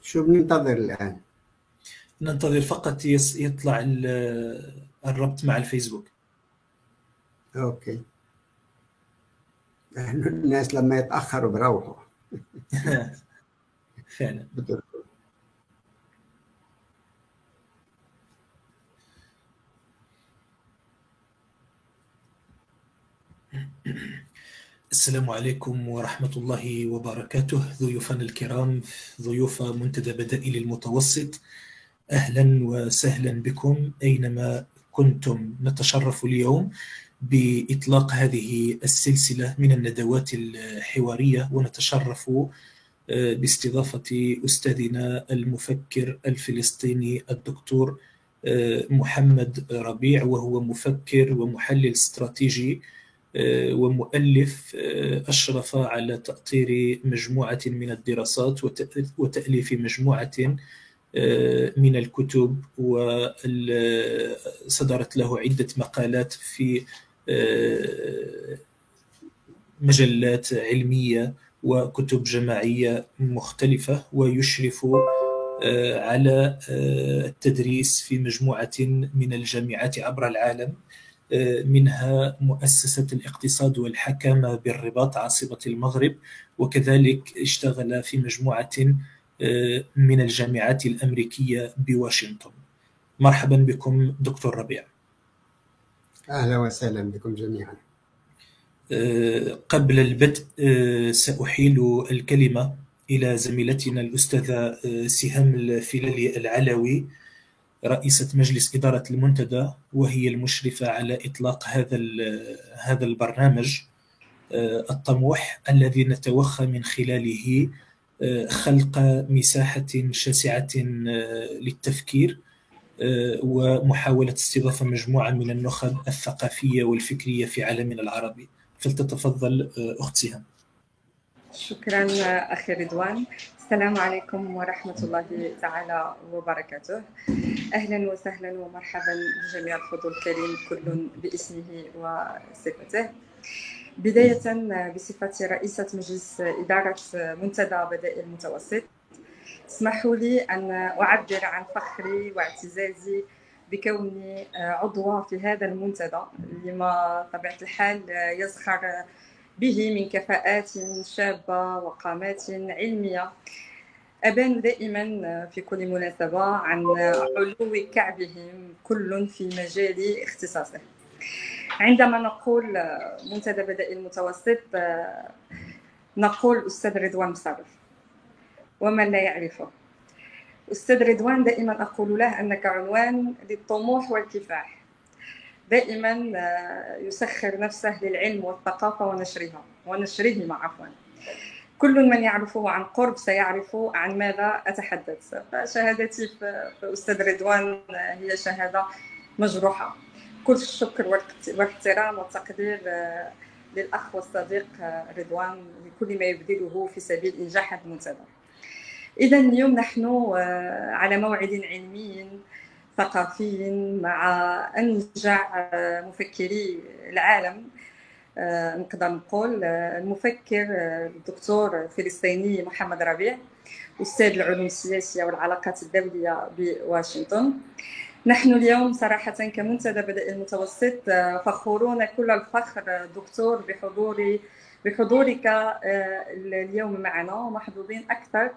شو بننتظر الآن؟ ننتظر فقط يطلع الربط مع الفيسبوك. أوكي. إحنا الناس لما يتأخروا بروحوا. فعلا. بتركوا. السلام عليكم ورحمة الله وبركاته ضيوفنا الكرام، ضيوف منتدى بدائل المتوسط، أهلا وسهلا بكم أينما كنتم. نتشرف اليوم بإطلاق هذه السلسلة من الندوات الحوارية، ونتشرف باستضافة أستاذنا المفكر الفلسطيني الدكتور محمد ربيع، وهو مفكر ومحلل استراتيجي ومؤلف أشرف على تأطير مجموعة من الدراسات وتأليف مجموعة من الكتب، وصدرت له عدة مقالات في مجلات علمية وكتب جماعية مختلفة، ويشرف على التدريس في مجموعة من الجامعات عبر العالم، منها مؤسسة الاقتصاد والحكامة بالرباط عاصمة المغرب، وكذلك اشتغل في مجموعة من الجامعات الأمريكية بواشنطن. مرحبا بكم دكتور ربيع. أهلا وسهلا بكم جميعا. قبل البدء سأحيل الكلمة إلى زميلتنا الأستاذة سهام الفلالي العلوي، رئيسة مجلس إدارة المنتدى، وهي المشرفة على إطلاق هذا البرنامج الطموح الذي نتوخى من خلاله خلق مساحة شاسعة للتفكير ومحاولة استضافة مجموعة من النخب الثقافية والفكرية في عالمنا العربي. فلتتفضل أخت سهام. شكرا أخي رضوان. السلام عليكم ورحمة الله تعالى وبركاته. أهلا وسهلا ومرحبا بجميع الحضور الكريم، كل باسمه وصفته. بداية بصفتي رئيسة مجلس إدارة منتدى بدائل المتوسط، اسمحوا لي أن أعبر عن فخري واعتزازي بكوني عضوة في هذا المنتدى، لما طبيعة الحال يزخر به من كفاءات شابة وقامات علمية أبان دائما في كل مناسبة عن علو كعبهم كل في مجال اختصاصه. عندما نقول منتدى بدائل المتوسط نقول أستاذ رضوان مصرف، ومن لا يعرفه. أستاذ رضوان دائما أقول له أنك عنوان للطموح والكفاح، دائما يسخر نفسه للعلم والثقافة ونشرهما عفوا. كل من يعرفه عن قرب سيعرف عن ماذا أتحدث، فشهادتي في أستاذ رضوان هي شهادة مجروحة. كل الشكر والاحترام والتقدير للأخ والصديق رضوان لكل ما يبذله في سبيل إنجاح هذا المنتدى. إذا اليوم نحن على موعد علمي ثقافي مع أنجع مفكري العالم. نقدر نقول المفكر الدكتور الفلسطيني محمد ربيع، أستاذ العلوم السياسية والعلاقات الدولية بواشنطن. نحن اليوم صراحة كمنتدى بدائل المتوسط فخورون كل الفخر دكتور بحضورك اليوم معنا، ومحظوظين أكثر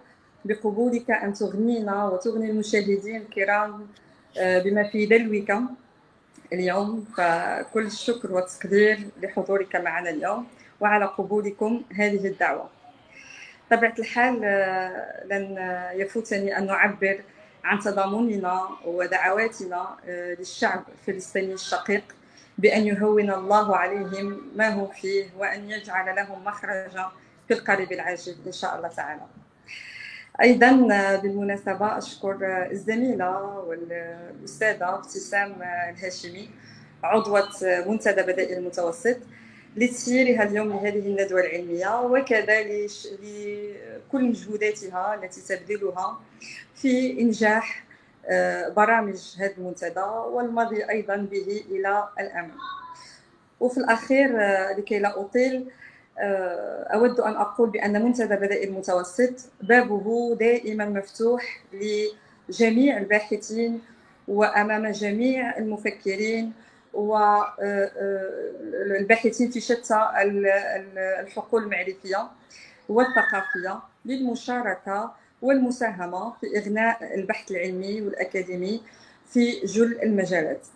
بقبولك أن تغنينا وتغني المشاهدين الكرام بما في دلوك اليوم. فكل الشكر والتقدير لحضورك معنا اليوم وعلى قبولكم هذه الدعوة. طبيعة الحال لن يفوتني أن نعبر عن تضامننا ودعواتنا للشعب الفلسطيني الشقيق بأن يهون الله عليهم ما هم فيه، وأن يجعل لهم مخرجا في القريب العاجل إن شاء الله تعالى. أيضا بالمناسبة أشكر الزميلة والأستاذة ابتسام الهاشمي، عضوة منتدى بدائل المتوسط، لتسييرها اليوم لهذه الندوة العلمية، وكذا لكل مجهوداتها التي تبذلها في إنجاح برامج هذا المنتدى والمضي أيضا به إلى الأمام. وفي الأخير لكي لا أطيل، أود أن أقول بأن منتدى بدائل المتوسط بابه دائما مفتوح لجميع الباحثين وأمام جميع المفكرين والباحثين في شتى الحقول المعرفية والثقافية للمشاركة والمساهمة في إغناء البحث العلمي والأكاديمي في جل المجالات.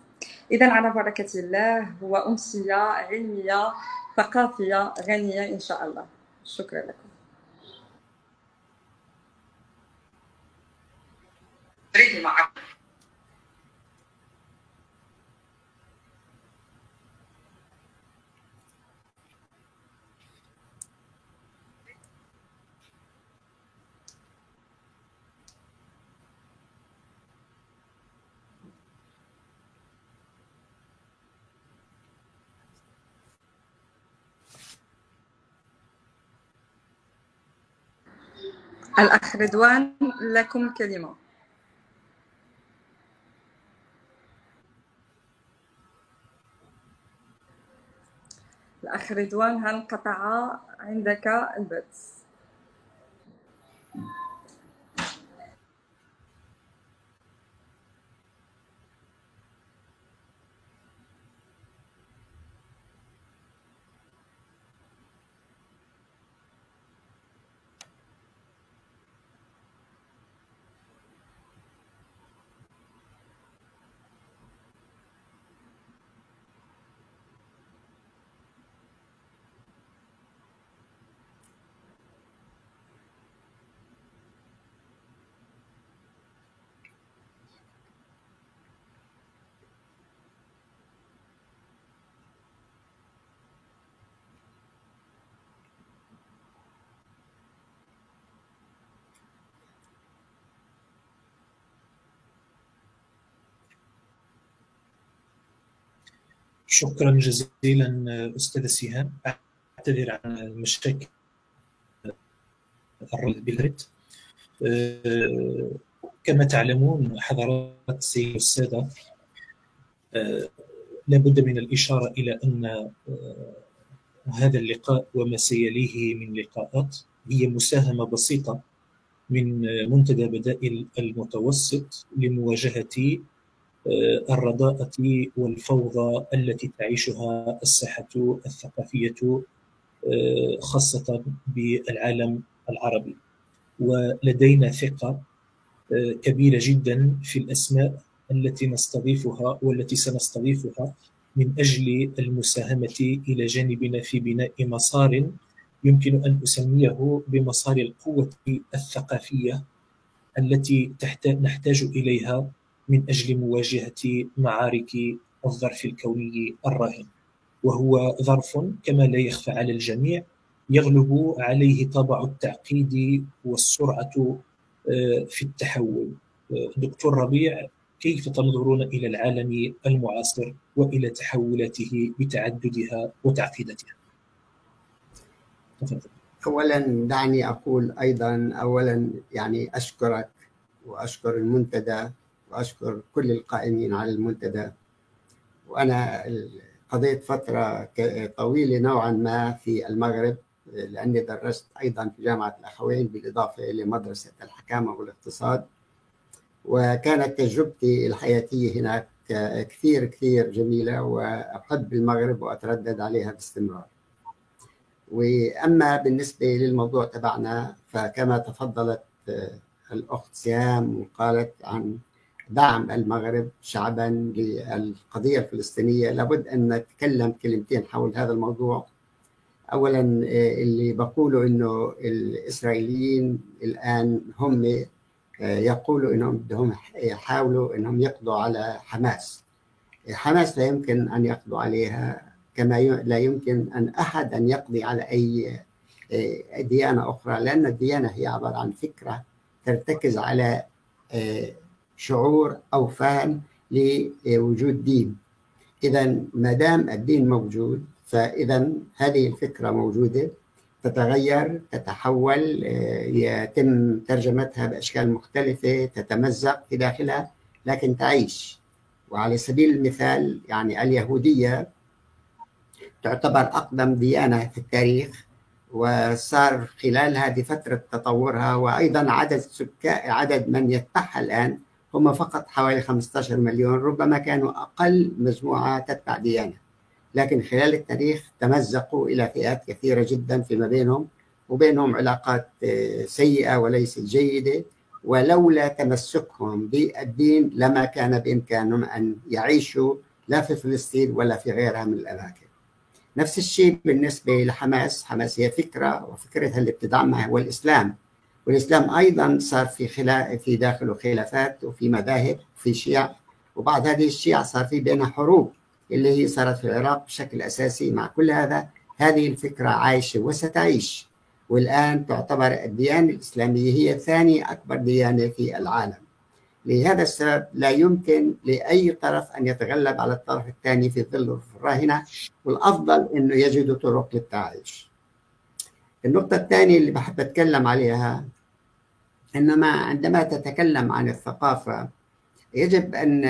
إذن على بركة الله، هو أمسية علمية ثقافية غنية إن شاء الله. شكرا لكم. الأخ رضوان، لكم الكلمة. الأخ رضوان، هل انقطع عندك البث؟ شكرا جزيلا أستاذ سهام. أعتذر عن المشاكل بالرد. كما تعلمون حضرات السيد السادة، لابد من الإشارة إلى أن هذا اللقاء وما سيليه من لقاءات هي مساهمة بسيطة من منتدى بدائل المتوسط لمواجهة الرداءة والفوضى التي تعيشها الساحة الثقافية خاصة بالعالم العربي. ولدينا ثقة كبيرة جدا في الأسماء التي نستضيفها والتي سنستضيفها من أجل المساهمة إلى جانبنا في بناء مسار يمكن أن أسميه بمسار القوة الثقافية التي نحتاج إليها من أجل مواجهة معارك الظرف الكوني الراهن، وهو ظرف كما لا يخفى على الجميع يغلب عليه طابع التعقيد والسرعة في التحول. دكتور ربيع، كيف تنظرون إلى العالم المعاصر وإلى تحولاته بتعددها وتعقيداتها؟ تفضل. أولا دعني أقول أيضا يعني أشكرك وأشكر المنتدى وأشكر كل القائمين على المنتدى. وأنا قضيت فترة طويلة نوعا ما في المغرب، لأني درست أيضا في جامعة الأخوين بالإضافة إلى مدرسة الحكامة والاقتصاد، وكانت تجربتي الحياتية هناك كثير كثير جميلة، وأحب المغرب وأتردد عليها باستمرار. وأما بالنسبة للموضوع تبعنا، فكما تفضلت الأخت سهام وقالت عن دعم المغرب شعبا للقضية الفلسطينية، لابد أن نتكلم كلمتين حول هذا الموضوع. أولا اللي بقوله أنه الإسرائيليين الآن هم يقولوا أنهم بدهم يحاولوا أنهم يقضوا على حماس. حماس لا يمكن أن يقضوا عليها، كما لا يمكن أن أحد أن يقضي على أي ديانة أخرى، لأن الديانة هي عبارة عن فكرة ترتكز على شعور أو فهم لوجود دين. إذا ما دام الدين موجود، فإذا هذه الفكرة موجودة، تتغير، تتحول، يتم ترجمتها بأشكال مختلفة، تتمزق في داخلها، لكن تعيش. وعلى سبيل المثال يعني اليهودية تعتبر أقدم ديانة في التاريخ، وصار خلال هذه فترة تطورها، وأيضا عدد من يتبعها الآن هم فقط حوالي 15 مليون، ربما كانوا أقل مجموعة تتبع ديانة، لكن خلال التاريخ تمزقوا إلى فئات كثيرة جدا فيما بينهم، وبينهم علاقات سيئة وليست جيدة، ولولا تمسكهم بالدين لما كان بإمكانهم أن يعيشوا لا في فلسطين ولا في غيرها من الأماكن. نفس الشيء بالنسبة لحماس. حماس هي فكرة، وفكرتها اللي بتدعمها هو الإسلام، والإسلام أيضا صار في داخله خلافات وفي مذاهب وفي شيع، وبعد هذه الشيع صار في بينها حروب اللي هي صارت في العراق بشكل أساسي. مع كل هذا هذه الفكرة عايشة وستعيش، والآن تعتبر الديانة الإسلامية هي ثاني أكبر ديانة في العالم. لهذا السبب لا يمكن لأي طرف أن يتغلب على الطرف الثاني في ظل الراهنة، والأفضل أنه يجدوا طرق للتعايش. النقطة الثانية اللي بحب أتكلم عليها، إنما عندما تتكلم عن الثقافة يجب أن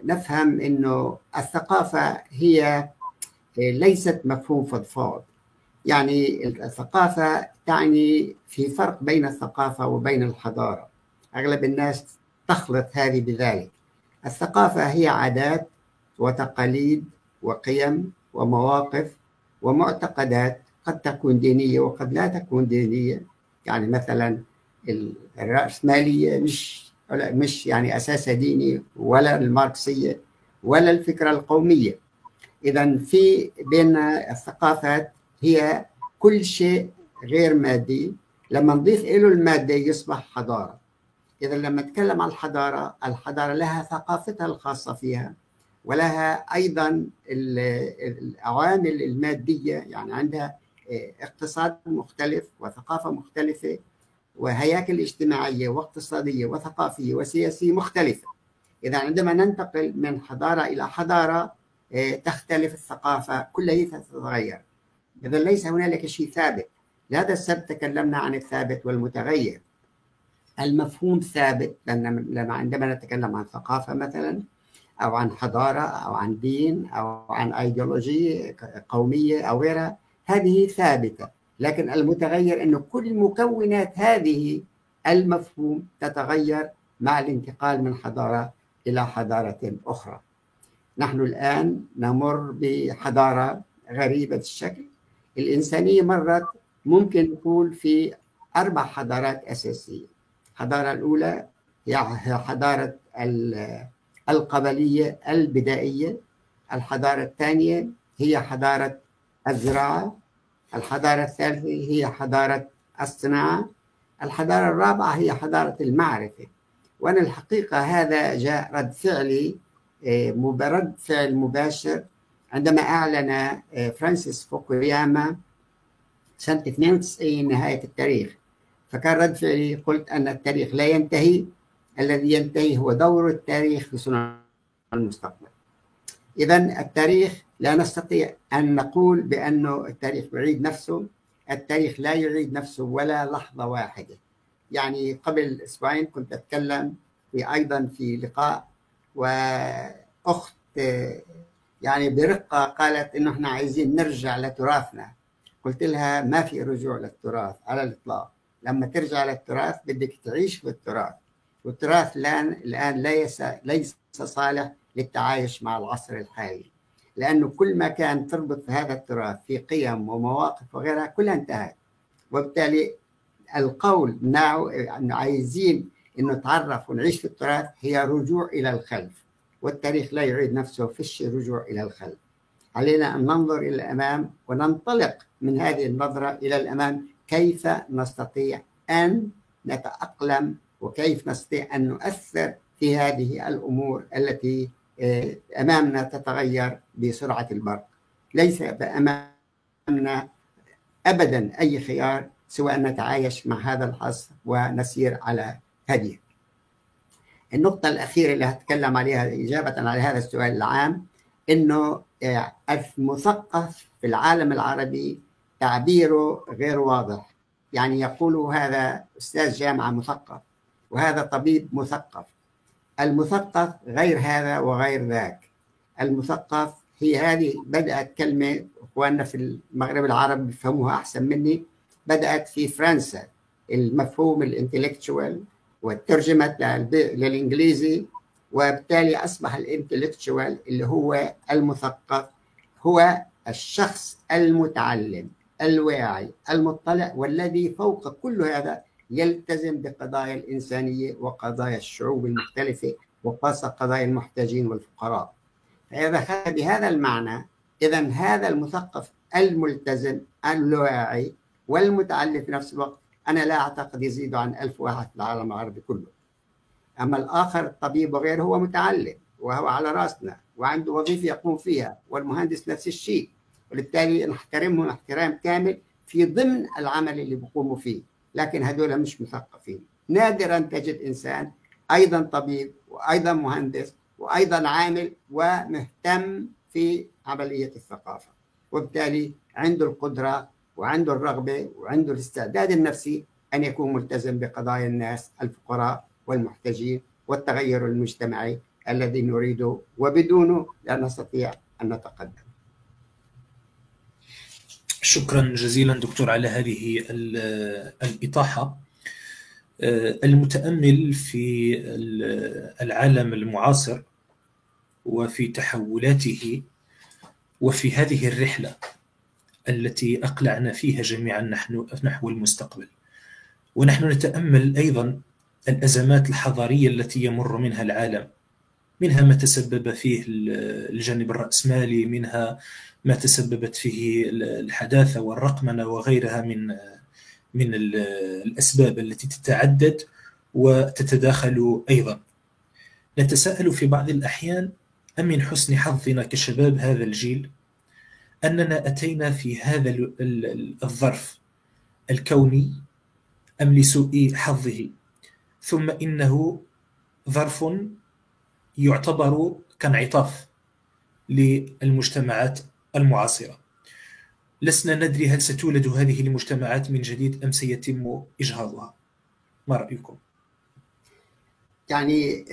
نفهم أنه الثقافة هي ليست مفهوم فضفاض. يعني الثقافة تعني في فرق بين الثقافة وبين الحضارة، أغلب الناس تخلط هذه بذلك. الثقافة هي عادات وتقاليد وقيم ومواقف ومعتقدات، قد تكون دينية وقد لا تكون دينية. يعني مثلا الرأسمالية مش يعني أساسها ديني، ولا الماركسية ولا الفكرة القومية. إذا في بين الثقافات هي كل شيء غير مادي، لما نضيف له المادة يصبح حضارة. إذا لما نتكلم عن الحضارة لها ثقافتها الخاصة فيها، ولها أيضا العوامل المادية، يعني عندها اقتصاد مختلف وثقافة مختلفة وهياكل اجتماعية واقتصادية وثقافية وسياسية مختلفة. إذا عندما ننتقل من حضارة إلى حضارة تختلف الثقافة، كلها تتغير. إذا ليس هنالك شيء ثابت. لهذا السبب تكلمنا عن الثابت والمتغير. المفهوم ثابت، لأن عندما نتكلم عن ثقافة مثلا أو عن حضارة أو عن دين أو عن أيديولوجية قومية أو غيرها، هذه ثابتة. لكن المتغير أنه كل مكونات هذه المفهوم تتغير مع الانتقال من حضارة إلى حضارة أخرى. نحن الآن نمر بحضارة غريبة الشكل. الإنسانية مرت ممكن نقول في 4 حضارات أساسية. الحضارة الأولى هي حضارة القبلية البدائية. الحضارة الثانية هي حضارة الزراعة. الحضارة الثالثة هي حضارة الصناعة. الحضارة الرابعة هي حضارة المعرفة. وأنا الحقيقة هذا جاء رد فعل مباشر عندما أعلن فرانسيس فوكوياما سنة 92 نهاية التاريخ. فكان رد فعلي قلت أن التاريخ لا ينتهي، الذي ينتهي هو دور التاريخ في صنع المستقبل. إذن التاريخ لا نستطيع أن نقول بأنه التاريخ يعيد نفسه. التاريخ لا يعيد نفسه ولا لحظة واحدة. يعني قبل أسبوعين كنت أتكلم أيضا في لقاء، وأخت يعني برقة قالت إنه إحنا عايزين نرجع لتراثنا. قلت لها ما في رجوع للتراث على الإطلاق. لما ترجع للتراث بدك تعيش في التراث، والتراث الآن ليس صالح للتعايش مع العصر الحالي، لأنه كل ما كان تربط هذا التراث في قيم ومواقف وغيرها كلها انتهت. وبالتالي القول أنه عايزين أنه نتعرف ونعيش في التراث هي رجوع إلى الخلف، والتاريخ لا يعيد نفسه، فيش رجوع إلى الخلف. علينا أن ننظر إلى الأمام وننطلق من هذه النظرة إلى الأمام، كيف نستطيع أن نتأقلم وكيف نستطيع أن نؤثر في هذه الأمور التي أمامنا تتغير بسرعة البرق. ليس أمامنا أبدا أي خيار سوى أن نتعايش مع هذا الحظ ونسير على هديه. النقطة الأخيرة اللي هتكلم عليها إجابة على هذا السؤال العام، إنه المثقف في العالم العربي تعبيره غير واضح. يعني يقول هذا أستاذ جامعة مثقف وهذا طبيب مثقف. المثقف غير هذا وغير ذاك. المثقف هي هذه بدأت كلمة وأن في المغرب العربي بيفهموها أحسن مني، بدأت في فرنسا المفهوم الانتلكتشوال وترجمت للإنجليزي، وبالتالي أصبح الانتلكتشوال اللي هو المثقف هو الشخص المتعلم الواعي المطلع، والذي فوق كل هذا يلتزم بقضايا الإنسانية وقضايا الشعوب المختلفة وخاصة قضايا المحتاجين والفقراء. فإذا بهذا المعنى، إذن هذا المثقف الملتزم الواعي والمتعلم في نفس الوقت أنا لا أعتقد يزيد عن 1000 واحد في العالم العربي كله. أما الآخر الطبيب وغيره هو متعلم وهو على رأسنا وعنده وظيفة يقوم فيها، والمهندس نفس الشيء، وبالتالي نحترمهم احترام كامل في ضمن العمل اللي بيقوموا فيه، لكن هذول مش مثقفين. نادرا تجد إنسان أيضا طبيب وأيضا مهندس وأيضا عامل ومهتم في عملية الثقافة، وبالتالي عنده القدرة وعنده الرغبة وعنده الاستعداد النفسي أن يكون ملتزم بقضايا الناس الفقراء والمحتاجين والتغير المجتمعي الذي نريده، وبدونه لا نستطيع أن نتقدم. شكرا جزيلا دكتور على هذه الإطاحة. المتأمل في العالم المعاصر وفي تحولاته وفي هذه الرحلة التي أقلعنا فيها جميعا نحو المستقبل، ونحن نتأمل أيضا الأزمات الحضارية التي يمر منها العالم، منها ما تسبب فيه الجانب الرأسمالي، منها ما تسببت فيه الحداثة والرقمنة وغيرها من الأسباب التي تتعدد وتتداخل أيضا. نتساءل في بعض الأحيان أم من حسن حظنا كشباب هذا الجيل أننا أتينا في هذا الظرف الكوني أم لسوء حظه، ثم إنه ظرف يعتبر كانعطاف للمجتمعات المعاصرة. لسنا ندري هل ستولد هذه المجتمعات من جديد أم سيتم إجهاضها. ما رأيكم؟ يعني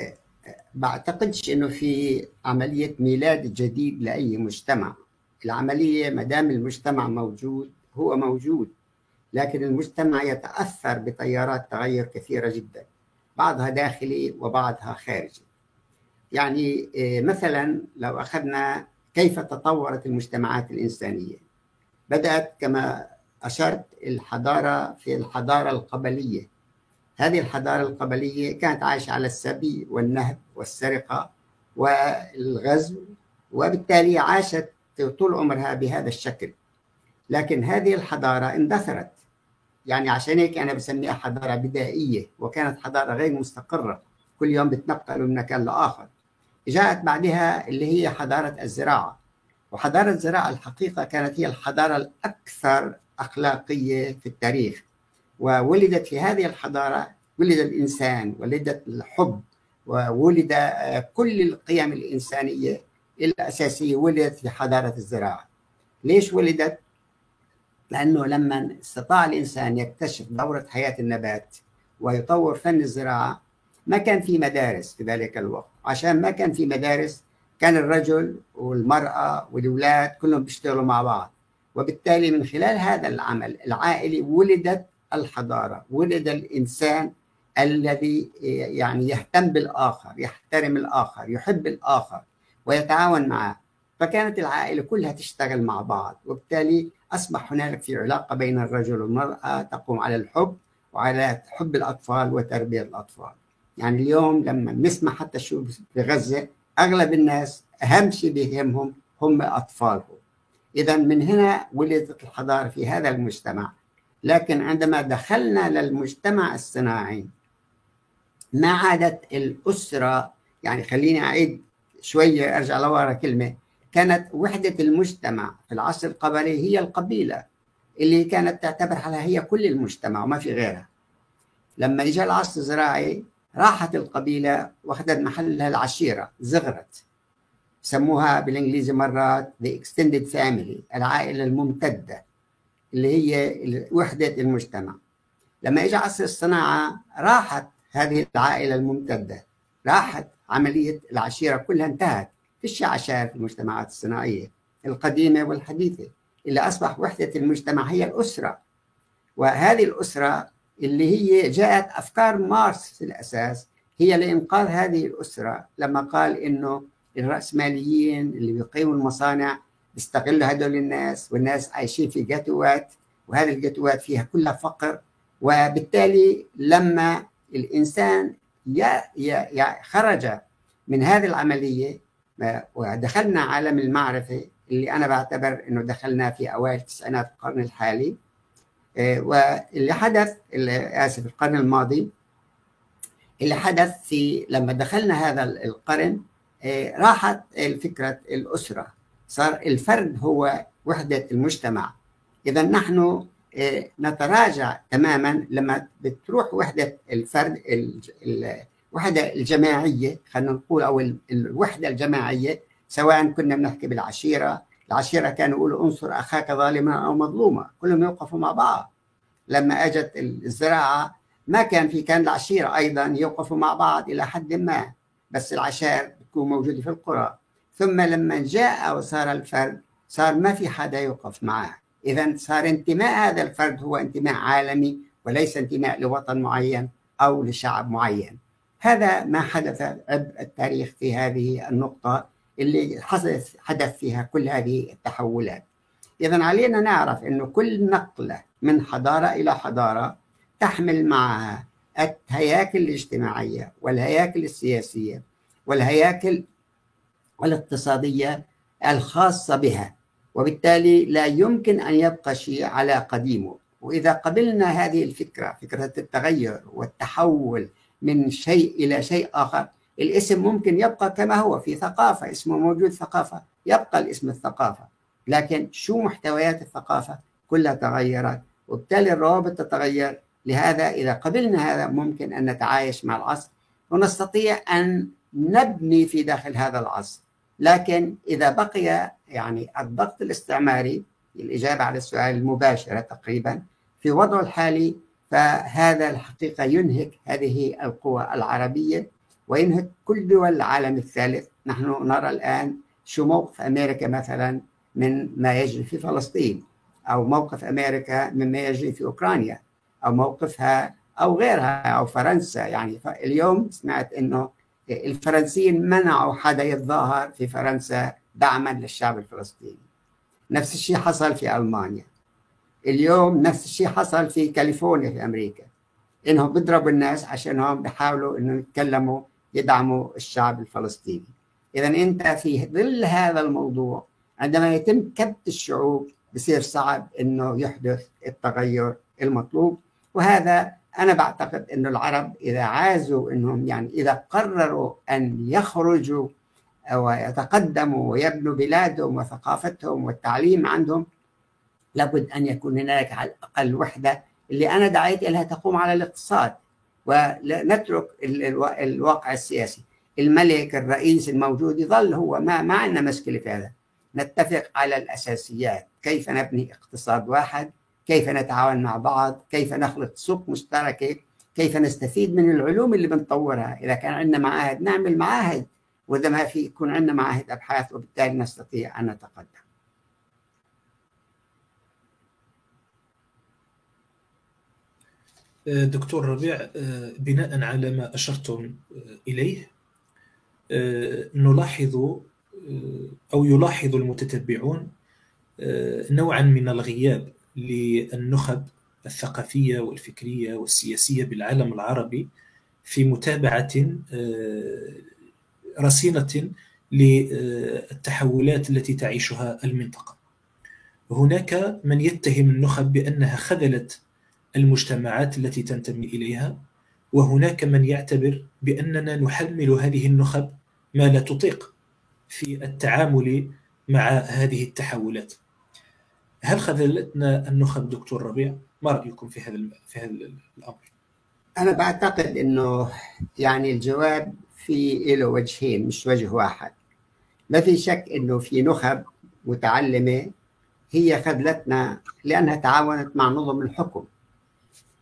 بعتقدش أنه في عملية ميلاد جديد لأي مجتمع. العملية مدام المجتمع موجود هو موجود، لكن المجتمع يتأثر بتيارات تغير كثيرة جدا، بعضها داخلي وبعضها خارجي. يعني مثلا لو أخذنا كيف تطورت المجتمعات الإنسانية، بدأت كما أشرت الحضارة في الحضارة القبلية. هذه الحضارة القبلية كانت عايشة على السبي والنهب والسرقة والغزو، وبالتالي عاشت طول عمرها بهذا الشكل. لكن هذه الحضارة اندثرت، يعني عشان هيك أنا بسميها حضارة بدائية، وكانت حضارة غير مستقرة، كل يوم بتنقلوا من مكان لآخر. جاءت بعدها اللي هي حضارة الزراعة، وحضارة الزراعة الحقيقة كانت هي الحضارة الأكثر أخلاقية في التاريخ. وولدت في هذه الحضارة ولد الإنسان، ولدت الحب، وولد كل القيم الإنسانية الأساسية ولدت في حضارة الزراعة. ليش ولدت؟ لأنه لما استطاع الإنسان يكتشف دورة حياة النبات ويطور فن الزراعة، ما كان في مدارس في ذلك الوقت. عشان ما كان في مدارس، كان الرجل والمرأة والأولاد كلهم بيشتغلوا مع بعض، وبالتالي من خلال هذا العمل العائلي ولدت الحضارة، ولد الإنسان الذي يعني يهتم بالآخر، يحترم الآخر، يحب الآخر ويتعاون معه. فكانت العائلة كلها تشتغل مع بعض، وبالتالي أصبح هنالك في علاقة بين الرجل والمرأة تقوم على الحب وعلى حب الأطفال وتربية الأطفال. يعني اليوم لما نسمع حتى شو في غزة، أغلب الناس أهم شيء بيهمهم هم أطفالهم. إذا من هنا ولدت الحضارة في هذا المجتمع. لكن عندما دخلنا للمجتمع الصناعي ما عادت الأسرة، يعني خليني أعيد شوية أرجع لورا كلمة، كانت وحدة المجتمع في العصر القبلي هي القبيلة اللي كانت تعتبر حالها هي كل المجتمع وما في غيرها. لما إجا العصر الزراعي راحت القبيلة واخذت محلها العشيرة، زغرت، سموها بالإنجليزي مرات the extended family، العائلة الممتدة اللي هي وحدة المجتمع. لما إجا عصر الصناعة راحت هذه العائلة الممتدة، راحت عملية العشيرة كلها انتهت. فيش عشائر في المجتمعات الصناعية القديمة والحديثة، اللي أصبح وحدة المجتمع هي الأسرة. وهذه الأسرة اللي هي جاءت أفكار ماركس في الأساس هي لإنقاذ هذه الأسرة، لما قال إنه الرأسماليين اللي بيقيموا المصانع بيستغلوا هدول الناس، والناس عايشين في جاتوات، وهذه الجاتوات فيها كلها فقر. وبالتالي لما الإنسان خرج من هذه العملية ودخلنا عالم المعرفة اللي أنا بعتبر أنه دخلنا في أوائل تسعينات القرن الحالي، واللي حدث آسف القرن الماضي، اللي حدث في لما دخلنا هذا القرن راحت فكرة الأسرة، صار الفرد هو وحدة المجتمع. إذا نحن نتراجع تماما لما بتروح وحدة الفرد، الوحدة الجماعية خلينا نقول، أو الوحدة الجماعية، سواء كنا بنحكي بالعشيرة، العشيرة كانوا يقولوا انصر أخاك ظالما أو مظلوما، كلهم يوقفوا مع بعض. لما أجت الزراعة ما كان العشيرة أيضا يوقفوا مع بعض إلى حد ما، بس العشائر بتكون موجودة في القرى. ثم لما جاء وصار الفرد صار ما في حدا يوقف معه، إذا صار انتماء هذا الفرد هو انتماء عالمي وليس انتماء لوطن معين أو لشعب معين. هذا ما حدث عبر التاريخ في هذه النقطة اللي حدث فيها كل هذه التحولات. إذا علينا نعرف أنه كل نقلة من حضارة إلى حضارة تحمل معها الهياكل الاجتماعية والهياكل السياسية والهياكل الاقتصادية الخاصة بها، وبالتالي لا يمكن أن يبقى شيء على قديمه. وإذا قبلنا هذه الفكرة، فكرة التغير والتحول من شيء إلى شيء آخر، الاسم ممكن يبقى كما هو، في ثقافة اسمه موجود ثقافة، يبقى الاسم الثقافة، لكن شو محتويات الثقافة كلها تغيرت، وبالتالي الروابط تتغير. لهذا إذا قبلنا هذا ممكن أن نتعايش مع العصر ونستطيع أن نبني في داخل هذا العصر. لكن إذا بقي يعني الضغط الاستعماري، الإجابة على السؤال المباشرة تقريبا، في وضعه الحالي، فهذا الحقيقة ينهك هذه القوى العربية وينهك كل دول العالم الثالث. نحن نرى الآن شو موقف أمريكا مثلا من ما يجري في فلسطين، أو موقف أمريكا مما يجري في أوكرانيا، أو موقفها أو غيرها، أو فرنسا. يعني اليوم سمعت أنه الفرنسيين منعوا حدا يتظاهر في فرنسا دعما للشعب الفلسطيني. نفس الشيء حصل في ألمانيا اليوم، نفس الشيء حصل في كاليفورنيا في أمريكا، إنهم بيضربوا الناس عشانهم بيحاولوا إنه يتكلموا يدعموا الشعب الفلسطيني. إذا أنت في ظل هذا الموضوع عندما يتم كبت الشعوب بصير صعب إنه يحدث التغير المطلوب. وهذا أنا بعتقد إنه العرب إذا عازوا إنهم يعني إذا قرروا أن يخرجوا ويتقدموا ويبنوا بلادهم وثقافتهم والتعليم عندهم، لابد أن يكون هناك على الأقل وحدة اللي أنا دعيت إليها تقوم على الاقتصاد، ونترك الواقع السياسي. الملك الرئيس الموجود يظل هو ما عندنا مشكلة في هذا، نتفق على الأساسيات، كيف نبني اقتصاد واحد، كيف نتعاون مع بعض، كيف نخلق سوق مشتركة، كيف نستفيد من العلوم اللي بنطورها. إذا كان عندنا معاهد نعمل معاهد، وإذا ما في يكون عندنا معاهد أبحاث، وبالتالي نستطيع أن نتقدم. دكتور ربيع، بناء على ما أشرتم إليه، نلاحظ أو يلاحظ المتتبعون نوعا من الغياب للنخب الثقافية والفكرية والسياسية بالعالم العربي في متابعة رصينة للتحولات التي تعيشها المنطقة. هناك من يتهم النخب بأنها خذلت المجتمعات التي تنتمي إليها، وهناك من يعتبر بأننا نحمل هذه النخب ما لا تطيق في التعامل مع هذه التحولات. هل خذلتنا النخب دكتور ربيع؟ ما رأيكم في هذا الأمر؟ أنا بعتقد إنه يعني الجواب في له وجهين مش وجه واحد. ما في شك إنه في نخب متعلمة هي خذلتنا لأنها تعاونت مع نظم الحكم،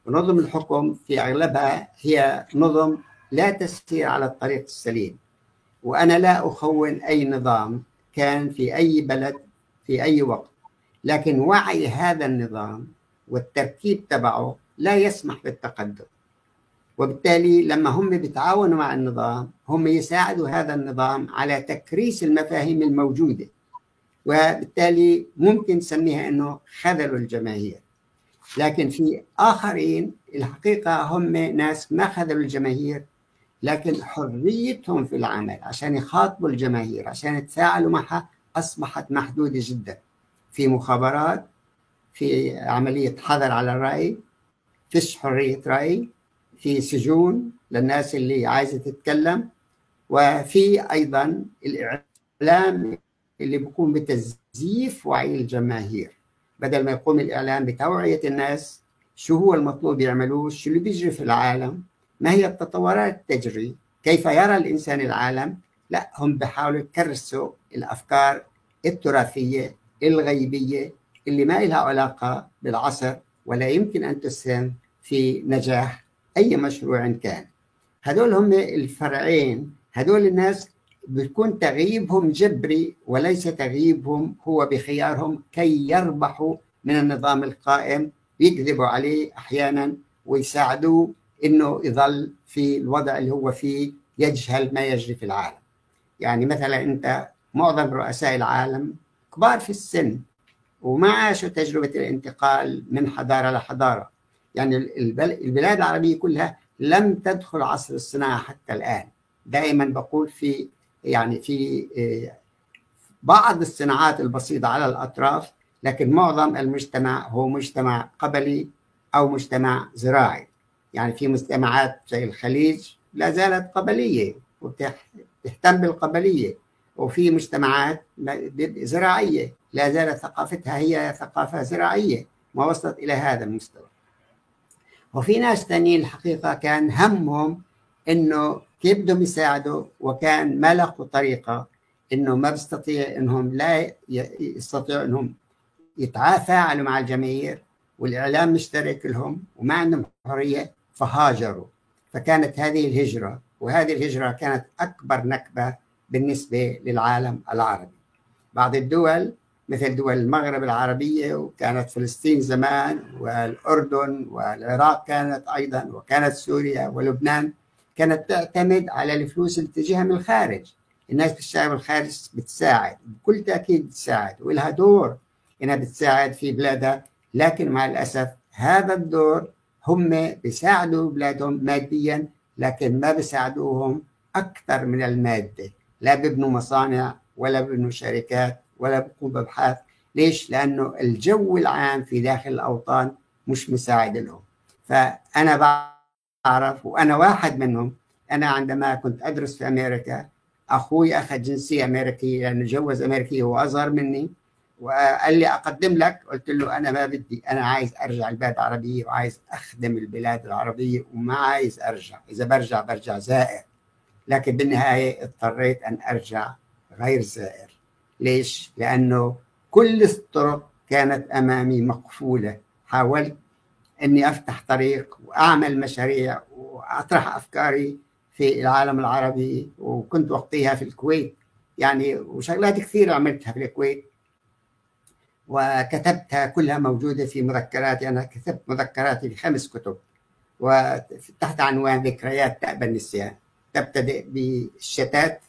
ونظم الحكم في أغلبها هي نظم لا تسير على الطريق السليم. وأنا لا أخون أي نظام كان في أي بلد في أي وقت، لكن وعي هذا النظام والتركيب تبعه لا يسمح بالتقدم. وبالتالي لما هم بيتعاونوا مع النظام هم يساعدوا هذا النظام على تكريس المفاهيم الموجودة، وبالتالي ممكن نسميها أنه خذلوا الجماهير. لكن في آخرين الحقيقة هم ناس ما خذلوا الجماهير، لكن حريتهم في العمل عشان يخاطبوا الجماهير عشان يتفاعلوا معها أصبحت محدودة جدا. في مخابرات، في عملية حظر على الرأي، فيش حرية رأي، في سجون للناس اللي عايزة تتكلم، وفي أيضا الإعلام اللي بيقوم بتزييف وعي الجماهير. بدل ما يقوم الإعلام بتوعية الناس شو هو المطلوب يعملوه، شو اللي بيجري في العالم، ما هي التطورات تجري، كيف يرى الإنسان العالم، لا هم بيحاولوا يكرسوا الأفكار التراثية الغيبية اللي ما لها علاقة بالعصر ولا يمكن أن تسهم في نجاح أي مشروع كان. هدول هم الفرعين. هدول الناس بيكون تغييبهم جبري وليس تغييبهم هو بخيارهم كي يربحوا من النظام القائم، يكذبوا عليه أحيانا ويساعدوه إنه يظل في الوضع اللي هو فيه، يجهل ما يجري في العالم. يعني مثلا أنت معظم رؤساء العالم كبار في السن وما عاشوا تجربة الانتقال من حضارة لحضارة. يعني البلاد العربية كلها لم تدخل عصر الصناعة حتى الآن. دائما بقول في بعض الصناعات البسيطة على الأطراف، لكن معظم المجتمع هو مجتمع قبلي أو مجتمع زراعي. يعني في مجتمعات زي الخليج لا زالت قبلية وتهتم بالقبلية، وفي مجتمعات زراعية لا زالت ثقافتها هي ثقافة زراعية ما وصلت إلى هذا المستوى. وفي ناس ثانيين الحقيقة كان همهم إنه كيف بدهم يساعدوا، وكان ما لقوا طريقة إنه ما بيستطيع إنهم لا يستطيعوا إنهم يتفاعلوا مع الجماهير، والإعلام مشترك لهم وما عندهم حرية، فهاجروا. فكانت هذه الهجرة، وهذه الهجرة كانت أكبر نكبة بالنسبة للعالم العربي. بعض الدول مثل دول المغرب العربية، وكانت فلسطين زمان، والأردن والعراق كانت أيضا، وكانت سوريا ولبنان، كانت تعتمد على الفلوس اللي تجيها من الخارج. الناس بتشتغل بالخارج بتساعد، بكل تأكيد بتساعد ولها دور إنها بتساعد في بلادها، لكن مع الأسف هذا الدور هم بيساعدوا بلادهم ماديا، لكن ما بيساعدوهم أكثر من المادة. لا بيبنوا مصانع ولا بيبنوا شركات ولا بيقوموا بأبحاث. ليش؟ لأنه الجو العام في داخل الأوطان مش مساعد لهم. فأنا بعرف، وأنا واحد منهم. أنا عندما كنت أدرس في أمريكا، أخوي أخذ جنسية أمريكية لأنه جوز أمريكي وهو أصغر مني، وقال لي أقدم لك. قلت له أنا ما بدي، أنا عايز أرجع البلاد العربية وعايز أخدم البلاد العربية وما عايز أرجع. إذا برجع زائر. لكن بالنهاية اضطريت أن أرجع غير زائر. ليش؟ لأنه كل الطرق كانت أمامي مقفولة. حاولت أني أفتح طريق وأعمل مشاريع وأطرح أفكاري في العالم العربي، وكنت وقتها في الكويت يعني، وشغلات كثيرة عملتها في الكويت وكتبتها كلها موجودة في مذكراتي. أنا كتبت مذكراتي في 5 كتب وتحت عنوان ذكريات تأبى النسيان. تبتدئ بالشتات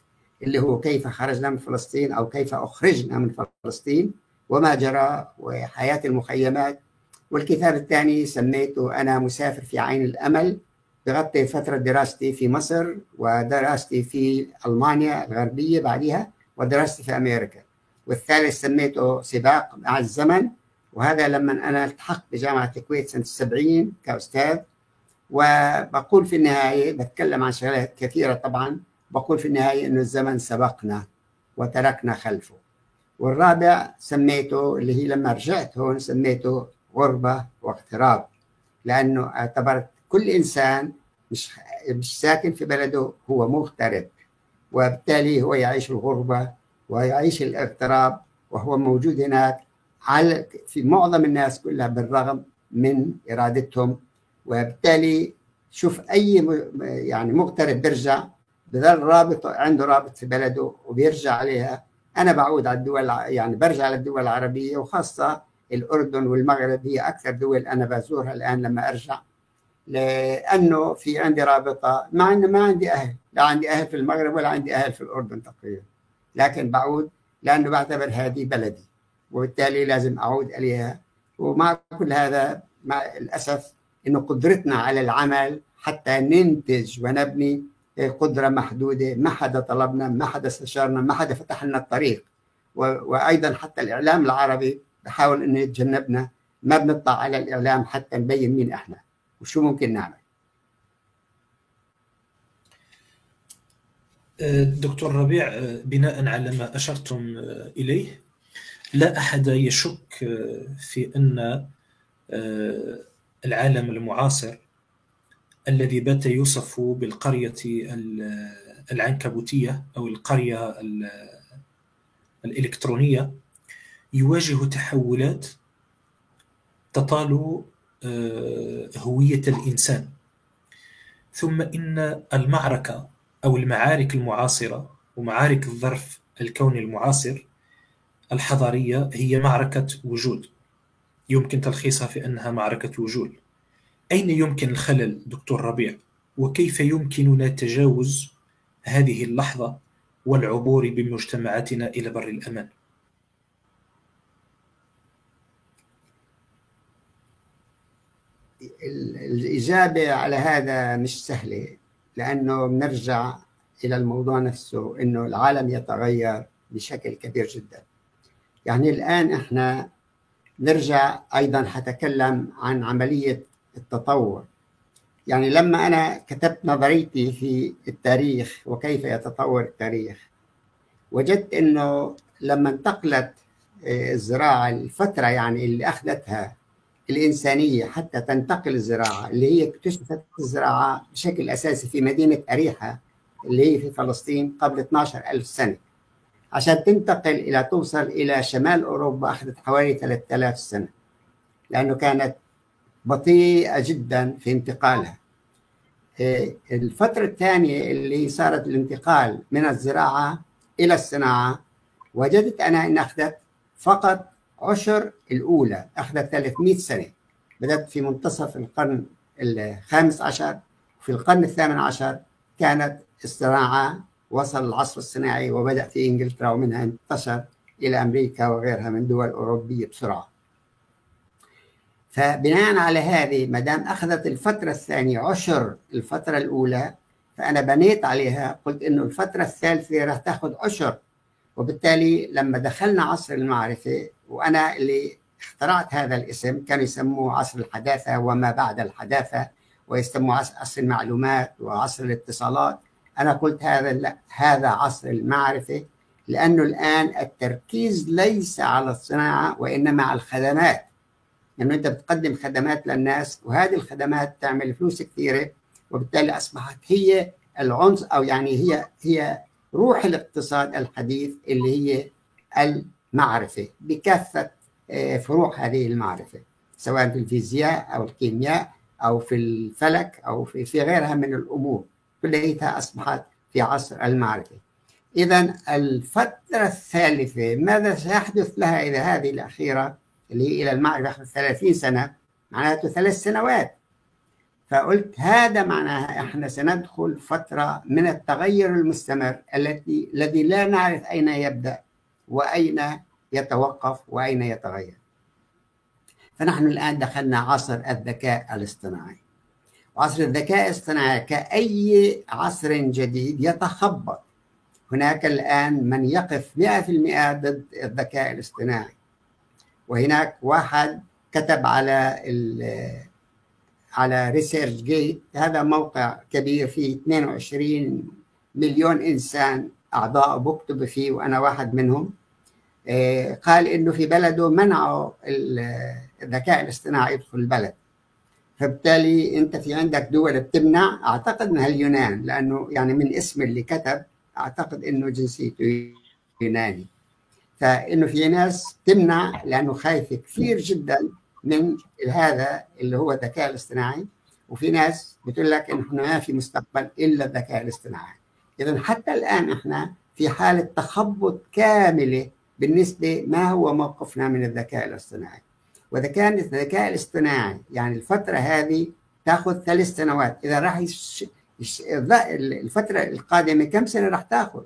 اللي هو كيف خرجنا من فلسطين أو كيف أخرجنا من فلسطين وما جرى وحياة المخيمات. والكتاب الثاني سميته أنا مسافر في عين الأمل، بغطي فترة دراستي في مصر ودراستي في ألمانيا الغربية بعدها ودراستي في أمريكا. والثالث سميته سباق مع الزمن، وهذا لما أنا التحقت بجامعة الكويت سنة 70 كأستاذ. وبقول في النهاية، بتكلم عن شغلات كثيرة طبعا، بقول في النهاية إنه الزمن سبقنا وتركنا خلفه. والرابع سميته، اللي هي لما رجعت هون سميته غربة واغتراب، لأنه اعتبرت كل إنسان مش ساكن في بلده هو مغترب، وبالتالي هو يعيش الغربة ويعيش الاغتراب، وهو موجود هناك في معظم الناس كلها بالرغم من إرادتهم. وبالتالي شوف أي يعني مغترب بيرجع بظل عنده رابط في بلده وبيرجع عليها، أنا بعود على الدول، يعني برجع للدول العربية، وخاصة الأردن والمغرب هي أكثر دول أنا بزورها الآن لما أرجع، لأنه في عندي رابطة، مع أنه ما عندي أهل، لا عندي أهل في المغرب ولا عندي أهل في الأردن تقريبا، لكن بعود لأنه بعتبر هذه بلدي وبالتالي لازم أعود إليها. ومع كل هذا مع الأسف أنه قدرتنا على العمل حتى ننتج ونبني قدرة محدودة، ما حدا طلبنا، ما حدا استشارنا، ما حدا فتح لنا الطريق. وأيضا حتى الإعلام العربي بحاول أنه يتجنبنا، ما بنطلع على الإعلام حتى نبين مين إحنا وشو ممكن نعمل. دكتور ربيع، بناء على ما أشرتم إليه، لا أحد يشك في أن العالم المعاصر الذي بات يوصف بالقرية العنكبوتية أو القرية الإلكترونية يواجه تحولات تطال هوية الإنسان. ثم إن المعركة أو المعارك المعاصرة ومعارك الظرف الكوني المعاصر الحضارية هي معركة وجود، يمكن تلخيصها في أنها معركة وجود. أين يمكن الخلل دكتور ربيع؟ وكيف يمكننا تجاوز هذه اللحظة والعبور بمجتمعاتنا إلى بر الأمان؟ الإجابة على هذا مش سهلة، لأنه بنرجع إلى الموضوع نفسه، إنه العالم يتغير بشكل كبير جدا. يعني الآن إحنا نرجع أيضا حتكلم عن عملية التطور. يعني لما أنا كتبت نظريتي في التاريخ وكيف يتطور التاريخ، وجدت إنه لما انتقلت الزراعة، الفترة يعني اللي أخذتها الإنسانية حتى تنتقل الزراعة، اللي هي اكتشفت الزراعة بشكل أساسي في مدينة أريحة اللي هي في فلسطين قبل 12,000 سنة، عشان تنتقل إلى توصل إلى شمال أوروبا أخذت حوالي 3000 سنة، لأنه كانت بطيئة جدا في انتقالها. الفترة الثانية اللي صارت الانتقال من الزراعة إلى الصناعة، وجدت أنا أن أخذت فقط عشر الأولى، أخذت 300 سنة. بدأت في منتصف القرن الخامس عشر، في القرن الثامن عشر كانت الصناعة وصل العصر الصناعي وبدأ في إنجلترا، ومنها انتشر إلى أمريكا وغيرها من دول أوروبية بسرعة. فبناء على هذه، ما دام أخذت الفترة الثانية عشر الفترة الأولى، فأنا بنيت عليها، قلت إنه الفترة الثالثة راح تأخذ عشر. وبالتالي لما دخلنا عصر المعرفة، وأنا اللي اخترعت هذا الاسم، كانوا يسموه عصر الحداثة وما بعد الحداثة، ويسموه عصر المعلومات وعصر الاتصالات. أنا قلت هذا عصر المعرفة، لأنه الآن التركيز ليس على الصناعة وإنما على الخدمات، لأنه أنت بتقدم خدمات للناس، وهذه الخدمات تعمل فلوس كثيرة، وبالتالي أصبحت هي العنصر، أو يعني هي روح الاقتصاد الحديث، اللي هي المعرفة بكافة فروع هذه المعرفة، سواء في الفيزياء أو الكيمياء أو في الفلك أو في غيرها من الأمور، كلها أصبحت في عصر المعرفة. إذن الفترة الثالثة ماذا سيحدث لها إذا هذه الأخيرة اللي هي إلى المعرفة 30 سنة، معناته 3 سنوات. فقلت هذا معناها إحنا سندخل فترة من التغير المستمر الذي لا نعرف أين يبدأ وأين يتوقف وأين يتغير. فنحن الآن دخلنا عصر الذكاء الاصطناعي. وعصر الذكاء الاصطناعي كأي عصر جديد يتخبط. هناك الآن من يقف 100% ضد الذكاء الاصطناعي، وهناك واحد كتب على ريسيرش جيت، هذا موقع كبير فيه 22 مليون إنسان أعضاء بكتب فيه وأنا واحد منهم، قال إنه في بلده منعوا الذكاء الاصطناعي يدخل البلد. فبالتالي أنت في عندك دول بتمنع، أعتقد أنها اليونان، لأنه يعني من اسم اللي كتب أعتقد إنه جنسيته يوناني. فإنه في ناس تمنع لأنه خايف كثير جدا من هذا اللي هو الذكاء الاصطناعي، وفي ناس بتقول لك إنه ما في مستقبل إلا الذكاء الاصطناعي. إذن حتى الآن إحنا في حالة تخبط كاملة بالنسبة ما هو موقفنا من الذكاء الاصطناعي. وإذا كان الذكاء الاصطناعي يعني الفترة هذه تأخذ 3 سنوات، إذا راح الفترة القادمة كم سنة راح تأخذ؟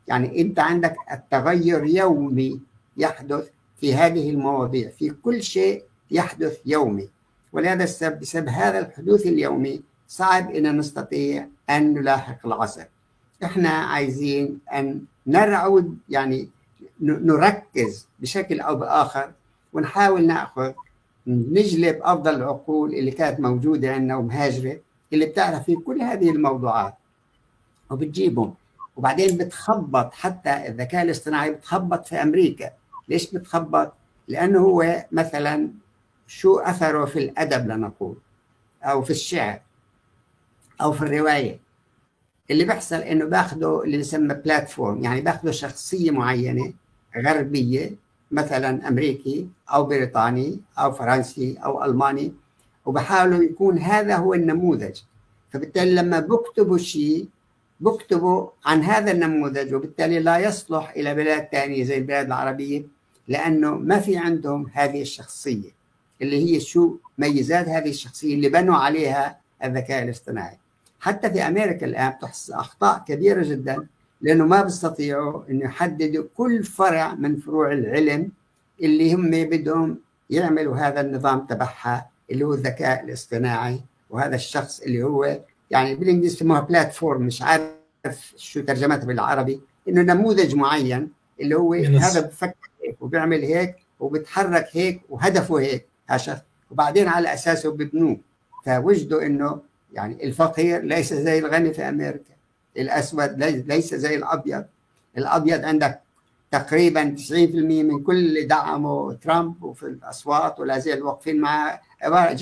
يعني أنت عندك التغير يومي يحدث في هذه المواضيع، في كل شيء يحدث يومي. ولهذا السبب، بسبب هذا الحدوث اليومي صعب أن نستطيع أن نلاحق العصر. إحنا عايزين أن نرعد، يعني نركز بشكل أو بآخر ونحاول نجلب أفضل العقول اللي كانت موجودة عندنا ومهاجرة، اللي بتعرف في كل هذه الموضوعات وبتجيبهم. وبعدين بتخبط، حتى الذكاء الاصطناعي بتخبط في أمريكا. ليش بتخبط؟ لأنه هو مثلا شو أثره في الأدب لنقول، أو في الشعر، أو في الرواية. اللي بيحصل إنه باخده اللي يسمى بلاتفورم، يعني باخده شخصية معينة غربية، مثلا أمريكي أو بريطاني أو فرنسي أو ألماني، وبحاولوا يكون هذا هو النموذج. فبالتالي لما بكتبوا شيء بكتبوا عن هذا النموذج، وبالتالي لا يصلح إلى بلاد ثانية زي البلاد العربية، لأنه ما في عندهم هذه الشخصية اللي هي شو ميزات هذه الشخصية اللي بنوا عليها الذكاء الاصطناعي. حتى في أمريكا الآن تحصل أخطاء كبيرة جدا، لأنه ما بيستطيعوا أن يحددوا كل فرع من فروع العلم اللي هم بدهم يعملوا هذا النظام تبعها اللي هو الذكاء الاصطناعي. وهذا الشخص اللي هو يعني بالإنجليزي يسموها بلاتفورم، مش عارف شو ترجمتها بالعربي، إنه نموذج معين اللي هو هذا بفكر هيك وبيعمل هيك وبتحرك هيك وهدفه هيك هالشخص، وبعدين على أساسه ببنوه. فوجدوا إنه يعني الفقير ليس زي الغني في أمريكا، الأسود ليس زي الأبيض. الأبيض عندك تقريبا 90% من كل اللي دعموا ترامب وفي الأصوات ولا زال واقفين مع عبارة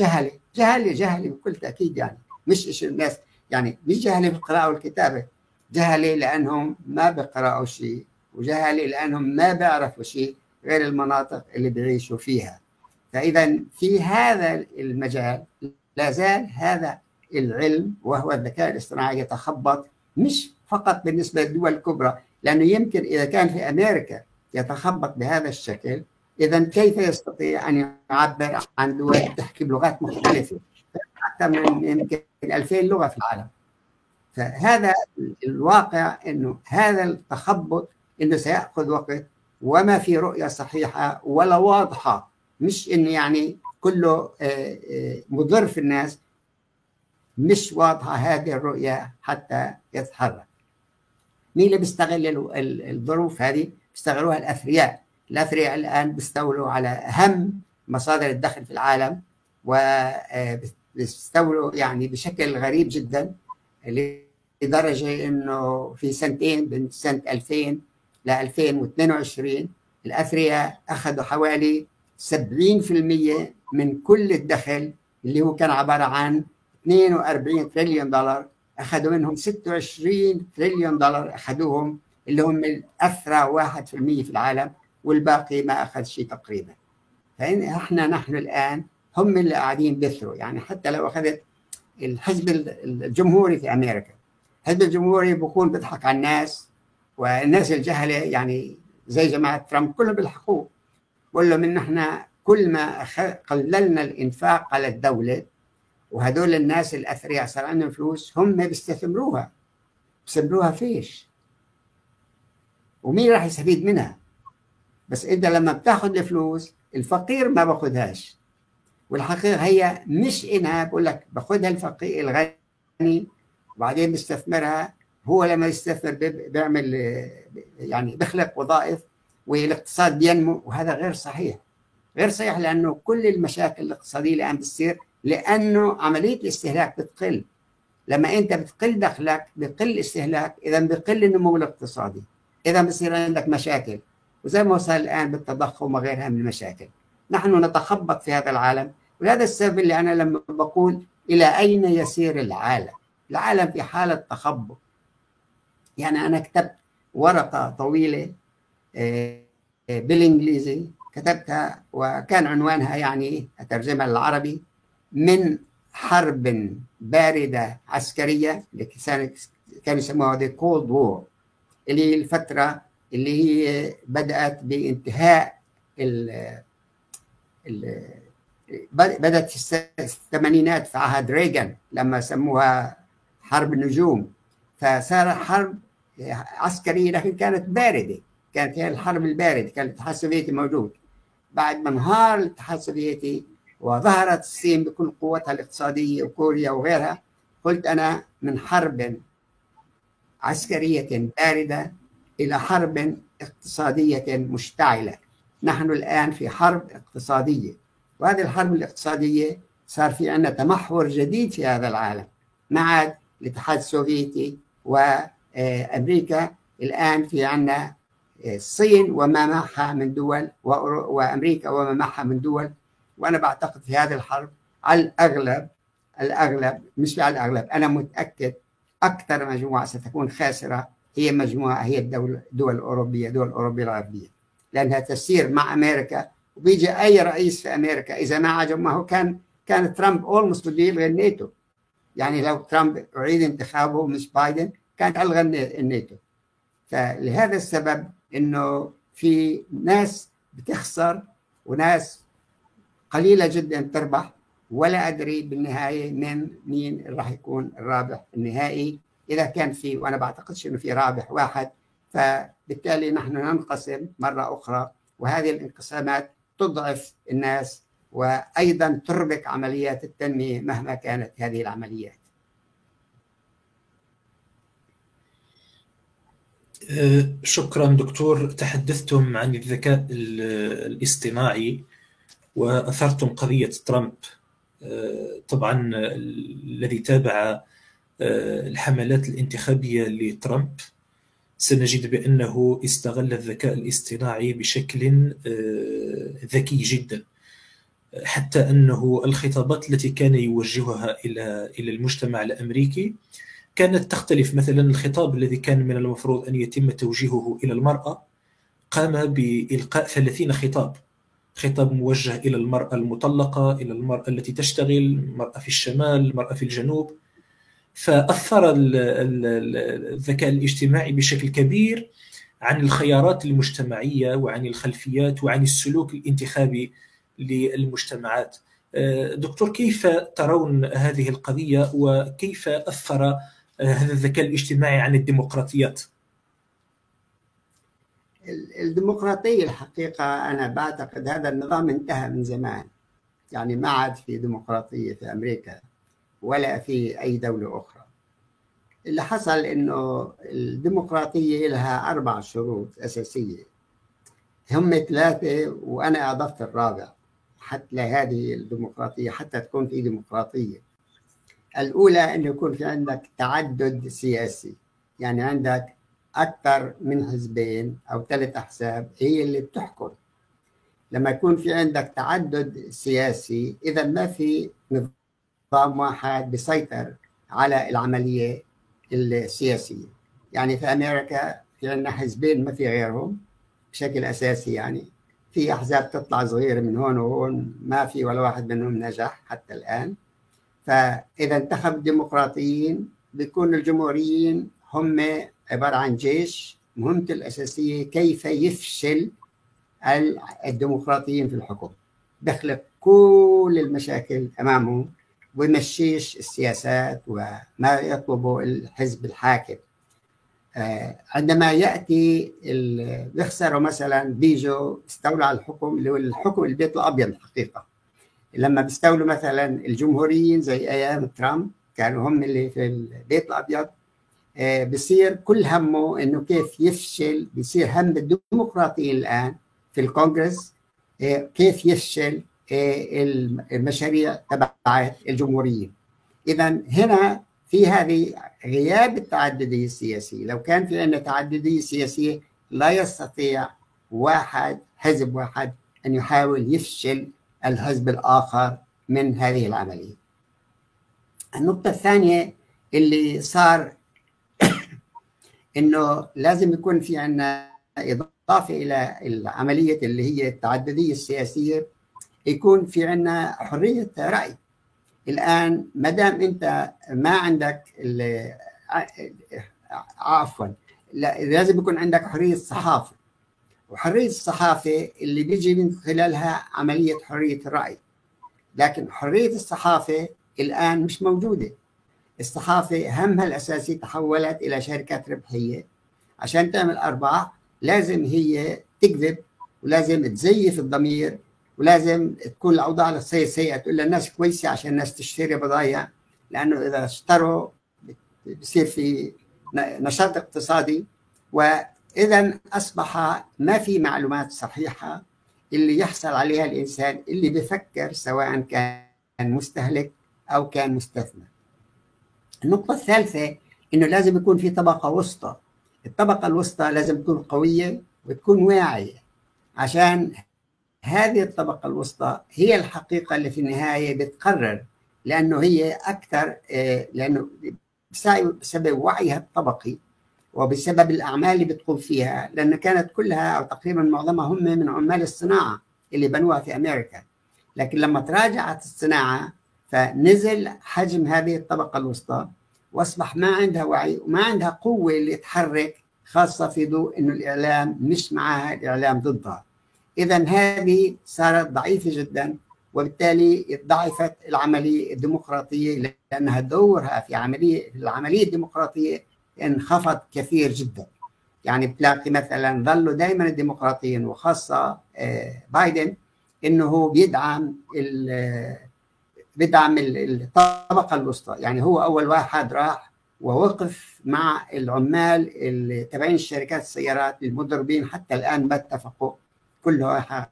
جهلة بكل تأكيد. يعني مش الناس يعني مش جهلة في القراءة والكتابة، جهلة لأنهم ما بيقرأوا شيء، وجهلة لأنهم ما بيعرفوا شيء غير المناطق اللي بيعيشوا فيها. فإذا في هذا المجال لا زال هذا العلم وهو الذكاء الاصطناعي يتخبط، مش فقط بالنسبة للدول الكبرى، لأنه يمكن إذا كان في أمريكا يتخبط بهذا الشكل، إذا كيف يستطيع أن يعبر عن دول تحكي بلغات مختلفة أكثر من يمكن 2000 لغة في العالم؟ فهذا الواقع، إنه هذا التخبط إنه سيأخذ وقت، وما في رؤية صحيحة ولا واضحة. مش إنه يعني كله مضر في الناس، مش واضحة هذه الرؤية حتى يتحرك. مين اللي بيستغل الظروف هذه؟ بيستغلوها الأثرياء. الأثرياء الآن بيستولوا على أهم مصادر الدخل في العالم، وبيستولوا يعني بشكل غريب جدا، لدرجة إنه في سنتين من سنة 2000 ل 2022 الأثرياء أخذوا حوالي 70% من كل الدخل، اللي هو كان عبارة عن 42 تريليون دولار، أخذوا منهم 26 تريليون دولار أخذوهم، اللي هم الأثرى 1% في العالم، والباقي ما أخذ شيء تقريبا. نحن الآن هم اللي قاعدين بيثروا. يعني حتى لو أخذت الحزب الجمهوري في أمريكا، الحزب الجمهوري بيكون بيضحك على الناس، والناس الجهلة يعني زي جماعة ترامب كلهم بيلحقوه، بقول لهم إن إحنا كل ما قللنا الإنفاق على الدولة، وهدول الناس الأثرياء صار عندهم فلوس، هم بيستثمروها فيش؟ ومين راح يستفيد منها؟ بس أنت لما بتاخذ الفلوس الفقير ما باخذهاش. والحقيقة هي مش إنها بقول لك باخذها الفقير الغني وبعدين بيستثمرها. هو لما يستثمر بيعمل يعني بيخلق وظائف والاقتصاد بينمو، وهذا غير صحيح. لأنه كل المشاكل الاقتصادية الآن بتصير لأنه عملية الاستهلاك بتقل. لما أنت بتقل دخلك بقل استهلاك، إذا بقل النمو الاقتصادي، إذا بصير عندك مشاكل، وزي ما وصل الآن بالتضخم وغيرها من المشاكل. نحن نتخبط في هذا العالم، وهذا السبب اللي أنا لما بقول إلى أين يسير العالم في حالة تخبط. يعني أنا كتبت ورقة طويلة بالإنجليزي، كتبتها وكان عنوانها يعني أترجمها للعربي: من حرب باردة عسكرية، اللي كانوا يسموها The Cold War، اللي هي الفترة اللي هي بدأت بانتهاء بدأت في الثمانينات في عهد ريغان لما سموها حرب النجوم، فصار حرب عسكرية لكن كانت باردة، كانت هي الحرب الباردة، كان الاتحاد السوفيتي موجود. بعد ما انهار الاتحاد السوفيتي وظهرت الصين بكل قوتها الاقتصادية وكوريا وغيرها، قلت أنا من حرب عسكرية باردة إلى حرب اقتصادية مشتعلة. نحن الآن في حرب اقتصادية، وهذه الحرب الاقتصادية صار في عندنا تمحور جديد في هذا العالم، ما عاد الاتحاد السوفيتي وأمريكا، الآن في عندنا الصين وما معها من دول وأمريكا وما معها من دول. وأنا بعتقد في هذه الحرب على الأغلب مش على الأغلب، أنا متأكد أكثر مجموعة ستكون خاسرة هي الدول الأوروبية، دول أوروبيا الغربية، لأنها تسير مع أمريكا. وبيجي أي رئيس في أمريكا إذا ما عجب، ما هو كان ترامب أولموست بده يلغي الناتو، يعني لو ترامب أعيد انتخابه مش بايدن كانت ألغى الناتو. فلهذا السبب إنه في ناس بتخسر وناس قليلة جدا تربح، ولا أدري بالنهاية مين راح يكون الرابح النهائي إذا كان في، وأنا بعتقدش إنه في رابح واحد. فبالتالي نحن ننقسم مرة أخرى، وهذه الانقسامات تضعف الناس وأيضا تربك عمليات التنمية مهما كانت هذه العمليات. شكرا دكتور. تحدثتم عن الذكاء الاصطناعي وأثرتم قضية ترامب. طبعا الذي تابع الحملات الانتخابية لترامب سنجد بأنه استغل الذكاء الاصطناعي بشكل ذكي جدا، حتى أنه الخطابات التي كان يوجهها إلى المجتمع الأمريكي كانت تختلف. مثلا الخطاب الذي كان من المفروض أن يتم توجيهه إلى المرأة قام بإلقاء 30 خطاب موجه إلى المرأة المطلقة، إلى المرأة التي تشتغل، المرأة في الشمال، المرأة في الجنوب. فأثر الذكاء الاجتماعي بشكل كبير عن الخيارات المجتمعية وعن الخلفيات وعن السلوك الانتخابي للمجتمعات. دكتور، كيف ترون هذه القضية وكيف أثر هذا الذكاء الاجتماعي عن الديمقراطيات؟ الديمقراطية الحقيقة أنا بعتقد هذا النظام انتهى من زمان، يعني ما عاد في ديمقراطية في أمريكا ولا في أي دولة أخرى. اللي حصل إنه الديمقراطية لها 4 شروط أساسية، هم 3 وأنا أضفت الرابع حتى لهذه الديمقراطية حتى تكون في ديمقراطية. الأولى أن يكون في عندك تعدد سياسي، يعني عندك أكثر من حزبين أو 3 أحزاب هي اللي بتحكم. لما يكون في عندك تعدد سياسي إذا ما في نظام واحد بيسيطر على العملية السياسية. يعني في أمريكا في عندنا حزبين ما في غيرهم بشكل أساسي، يعني في أحزاب تطلع صغيرة من هون وهون، ما في ولا واحد منهم نجح حتى الآن. فإذا انتخب الديمقراطيين بيكون الجمهوريين هم عبارة عن جيش مهمته الأساسية كيف يفشل الديمقراطيين في الحكم، بيخلق كل المشاكل أمامهم ويمشيش السياسات وما يطلبه الحزب الحاكم. عندما يأتي بيخسروا مثلا بيجوا استولوا على الحكم اللي هو الحكم البيت الأبيض. الحقيقة لما بيستولوا مثلا الجمهوريين زي أيام ترامب كانوا هم اللي في البيت الأبيض، بصير كل همه إنه كيف يفشل. بصير هم الديمقراطيين الآن في الكونغرس كيف يفشل المشاريع تبعت الجمهوريين. إذا هنا في هذه غياب التعددية السياسية. لو كان في عندنا تعددية سياسية لا يستطيع حزب واحد أن يحاول يفشل الحزب الآخر من هذه العملية. النقطة الثانية اللي صار إنه لازم يكون في عندنا إضافة إلى العملية اللي هي التعددية السياسية، يكون في عندنا حرية رأي. الآن ما دام أنت ما عندك لازم يكون عندك حرية صحافة، وحرية الصحافة اللي بيجي من خلالها عملية حرية الرأي. لكن حرية الصحافة الآن مش موجودة. الصحافة همها الأساسي تحولت إلى شركات ربحية، عشان تعمل أرباح لازم هي تكذب، ولازم تزيف الضمير، ولازم تكون الأوضاع سيئة، تقول للناس كويسة عشان الناس تشتري بضايع، لأنه إذا اشتروا بصير في نشاط اقتصادي. وإذا أصبح ما في معلومات صحيحة اللي يحصل عليها الإنسان اللي بيفكر، سواء كان مستهلك أو كان مستثمر. النقطة الثالثة إنه لازم يكون في طبقة وسطى. الطبقة الوسطى لازم تكون قوية وتكون واعية، عشان هذه الطبقة الوسطى هي الحقيقة اللي في النهاية بتقرر، لأنه هي أكثر، لأنه بسبب وعيها الطبقي وبسبب الأعمال اللي بتقوم فيها، لأن كانت كلها أو تقريبا معظمها هم من عمال الصناعة اللي بنوها في أمريكا. لكن لما تراجعت الصناعة فنزل حجم هذه الطبقة الوسطى، واصبح ما عندها وعي وما عندها قوة اللي تحرك، خاصة في ضوء انه الاعلام مش معها، الاعلام ضدها. اذا هذه صارت ضعيفة جدا، وبالتالي ضعفت العملية الديمقراطية، لانها دورها في العملية الديمقراطية انخفض كثير جدا. يعني بتلاقي مثلا ظلوا دائما الديمقراطيين وخاصة بايدن انه بيدعم الطبقة الوسطى. يعني هو أول واحد راح ووقف مع العمال اللي تبعين شركات السيارات المضربين، حتى الآن ما اتفقوا كلها،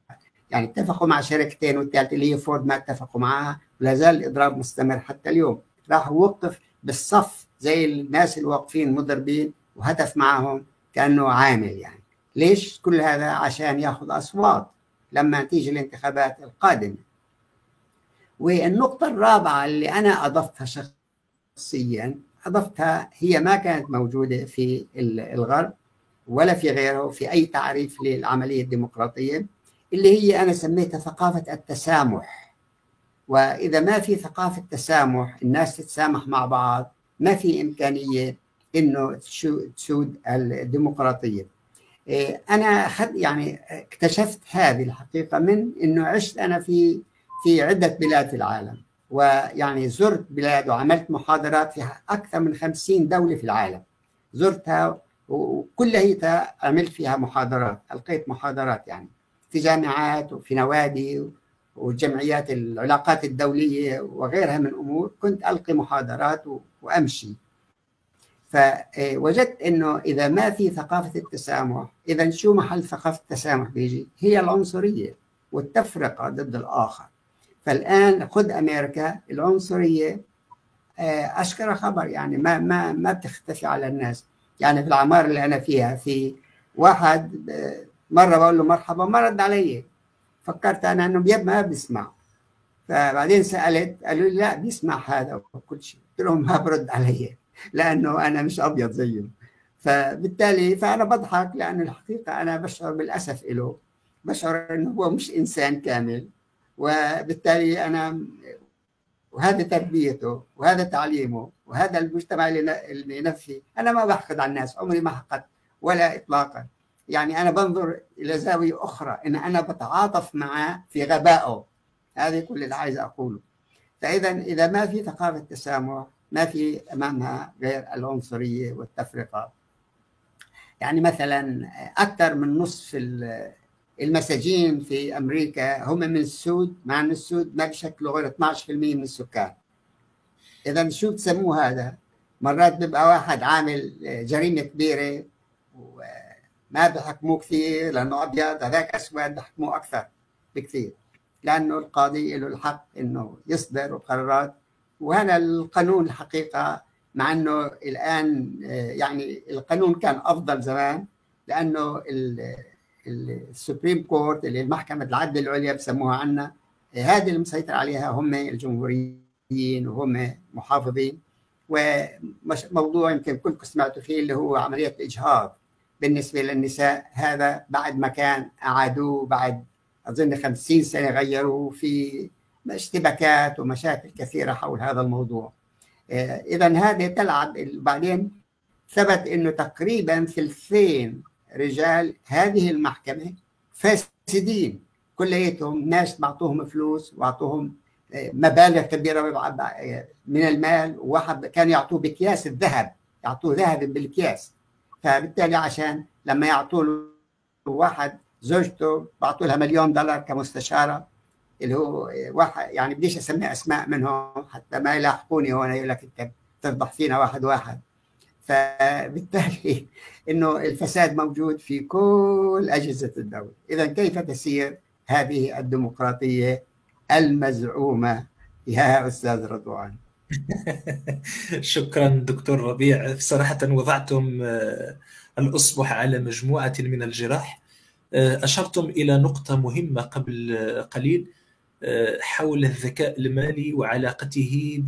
يعني اتفقوا مع شركتين والثالثة اللي هي فورد ما اتفقوا معها، ولا زال الإضراب مستمر حتى اليوم. راح وقف بالصف زي الناس اللي واقفين مضربين وهتف معهم كأنه عامل. يعني ليش كل هذا؟ عشان ياخذ أصوات لما تيجي الانتخابات القادمة. والنقطة الرابعة اللي أنا أضفتها شخصيا، أضفتها هي ما كانت موجودة في الغرب ولا في غيره في أي تعريف للعملية الديمقراطية، اللي هي أنا سميتها ثقافة التسامح. وإذا ما في ثقافة تسامح، الناس تتسامح مع بعض، ما في إمكانية إنه تسود الديمقراطية. أنا يعني اكتشفت هذه الحقيقة من إنه عشت أنا في عدة بلاد في العالم، ويعني زرت بلاد وعملت محاضرات في أكثر من 50 دولة في العالم زرتها، وكلها عملت فيها محاضرات، ألقيت محاضرات يعني في جامعات وفي نوادي وجمعيات العلاقات الدولية وغيرها من أمور. كنت ألقي محاضرات وأمشي. فوجدت إنه إذا ما في ثقافة التسامح، إذا شو محل ثقافة التسامح بيجي؟ هي العنصرية والتفرقة ضد الآخر. فالآن خذ أمريكا، العنصرية أشكر خبر، يعني ما بتختفي على الناس. يعني في العمارة اللي أنا فيها، في واحد مرة بقول له مرحبا ما رد علي، فكرت أنا أنه ما بيسمع. فبعدين سألت، قالوا لي لا بيسمع هذا وكل شيء. قلت لهم ما برد علي لأنه أنا مش أبيض زيه. فبالتالي فأنا بضحك، لأن الحقيقة أنا بشعر بالأسف له، بشعر أنه هو مش إنسان كامل، وبالتالي أنا، وهذا تربيته وهذا تعليمه وهذا المجتمع اللي ينفي. أنا ما بحقد على الناس، عمري ما حقدت ولا إطلاقا. يعني أنا بنظر إلى زاوية أخرى، إن أنا بتعاطف معه في غبائه. هذا كل اللي عايز أقوله. فإذا ما في ثقافة تسامح، ما في أمامها غير العنصرية والتفرقة. يعني مثلا أكثر من نصف المساجين في أمريكا هم من السود، مع أن السود ما بيشكلوا غير 12% من السكان. إذا شو تسموه هذا؟ مرات بيبقى واحد عامل جريمة كبيرة وما بحكموه كثير لأنه أبيض، هذاك أسود بحكموه أكثر بكثير، لأنه القاضي له الحق إنه يصدر قرارات. وهذا القانون الحقيقة، مع أنه الآن يعني القانون كان أفضل زمان، لأنه السوبريم كورت اللي المحكمة العدل العليا بسموها عنا، هذه المسيطر عليها هم الجمهوريين وهم محافظين. وموضوع يمكن كلكم سمعتوا فيه اللي هو عملية الإجهاض بالنسبة للنساء، هذا بعد ما كان أعادوه بعد أظن 50 سنة غيروه، في اشتباكات ومشاكل كثيرة حول هذا الموضوع. إذا هذه تلعب. بعدين ثبت أنه تقريبا ثلثين رجال هذه المحكمة فاسدين، كليتهم ناس بعطوهم فلوس وأعطوهم مبالغ كبيرة من المال، وواحد كان يعطوه بأكياس الذهب، يعطوه ذهب بالأكياس. فبالتالي عشان لما يعطوا له واحد زوجته بعطوا لها $1,000,000 كمستشارة، اللي هو واحد يعني بديش أسمي أسماء منهم حتى ما يلاحقوني هون يقول لك أنت تفضح فينا واحد واحد. فبالتالي إنه الفساد موجود في كل أجهزة الدولة. إذا كيف تسير هذه الديمقراطية المزعومة يا أستاذ رضوان؟ شكرا دكتور ربيع، صراحة وضعتم الأصبع على مجموعة من الجراح. أشرتم إلى نقطة مهمة قبل قليل حول الذكاء المالي وعلاقته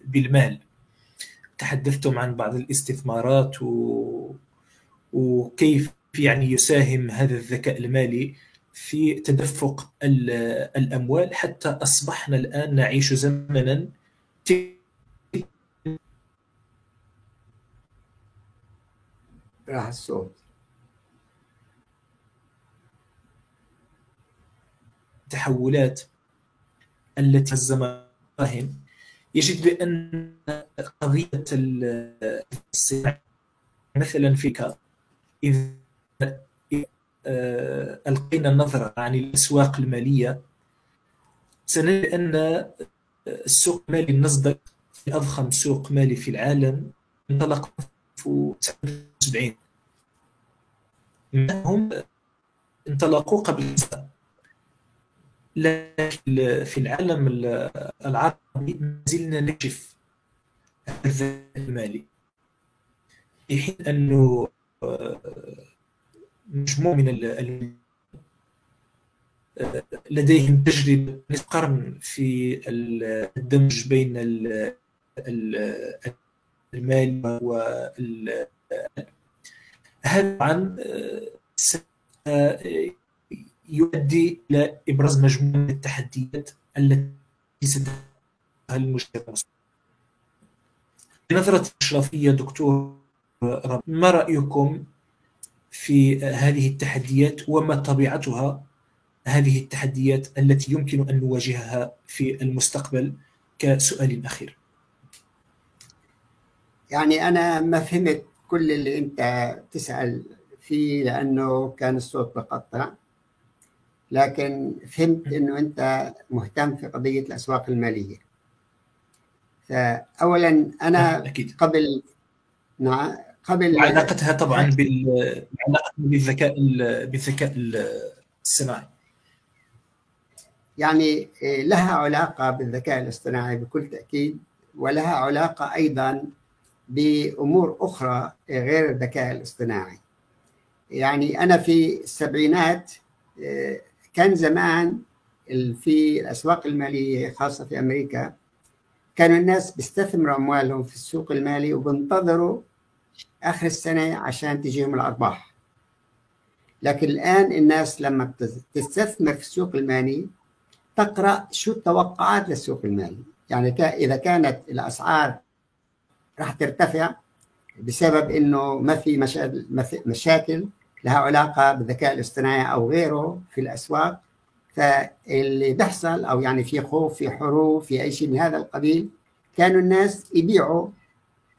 بالمال. تحدثتم عن بعض الاستثمارات وكيف يعني يساهم هذا الذكاء المالي في تدفق الأموال، حتى أصبحنا الآن نعيش زمنا راح الصوت. التحولات التي الزمان يجد بأن قضية الصناعة مثلا فيك إذا ألقينا النظرة عن الأسواق المالية سنجد أن السوق المالي النصدق في أضخم سوق مالي في العالم انطلق في 79. هم انطلقوا قبل سنة، لكن في العالم العربي ما زلنا نكشف الذكاء المالي، في حين أنه مجموعة من لديهم تجربة قرن في الدمج بين المال هذا طبعا يؤدي إلى إبراز مجموعة من التحديات التي ستواجه المجتمع. بنظرة إشرافية دكتور، ما رأيكم في هذه التحديات وما طبيعتها هذه التحديات التي يمكن أن نواجهها في المستقبل كسؤال أخير؟ يعني أنا ما فهمت كل اللي أنت تسأل فيه لأنه كان الصوت بقطع، لكن فهمت أنه أنت مهتم في قضية الأسواق المالية. فأولا أنا أكيد. قبل علاقتها طبعا بالذكاء الصناعي، يعني لها علاقة بالذكاء الاصطناعي بكل تأكيد، ولها علاقة أيضا بأمور أخرى غير الذكاء الاصطناعي. يعني أنا في السبعينات كان زمان في الأسواق المالية خاصة في أمريكا كانوا الناس بيستثمروا أموالهم في السوق المالي وبنتظروا آخر السنة عشان تجيهم الأرباح. لكن الآن الناس لما تستثمر في السوق المالي تقرأ شو التوقعات للسوق المالي، يعني إذا كانت الأسعار راح ترتفع بسبب إنه ما في مشاكل لها علاقة بالذكاء الاصطناعي أو غيره في الأسواق، فاللي بيحصل أو يعني في خوف، في حروب، في أي شيء من هذا القبيل، كانوا الناس يبيعوا،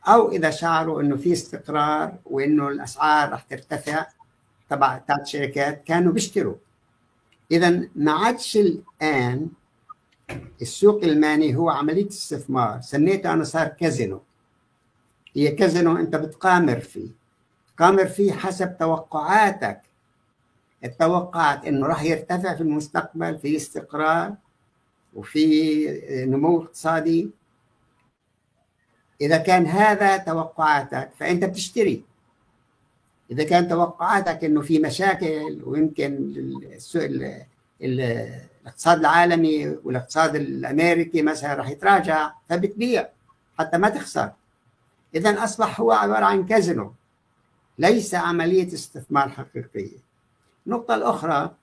أو إذا شعروا إنه في استقرار وإنه الأسعار راح ترتفع تبع الشركات كانوا بيشتروا. إذا ما عادش الآن السوق المالي هو عملية استثمار، سميته أنا صار كازينو. هي كازينو أنت بتقامر فيه حسب توقعاتك، التوقعات إنه راح يرتفع في المستقبل، في استقرار وفي نمو اقتصادي. إذا كان هذا توقعاتك فأنت بتشتري. إذا كان توقعاتك إنه في مشاكل ويمكن الاقتصاد العالمي والاقتصاد الأمريكي مثلا راح يتراجع فبتبيع حتى ما تخسر. إذن أصبح هو عبارة عن كازينو، ليس عملية استثمار حقيقية. النقطة الأخرى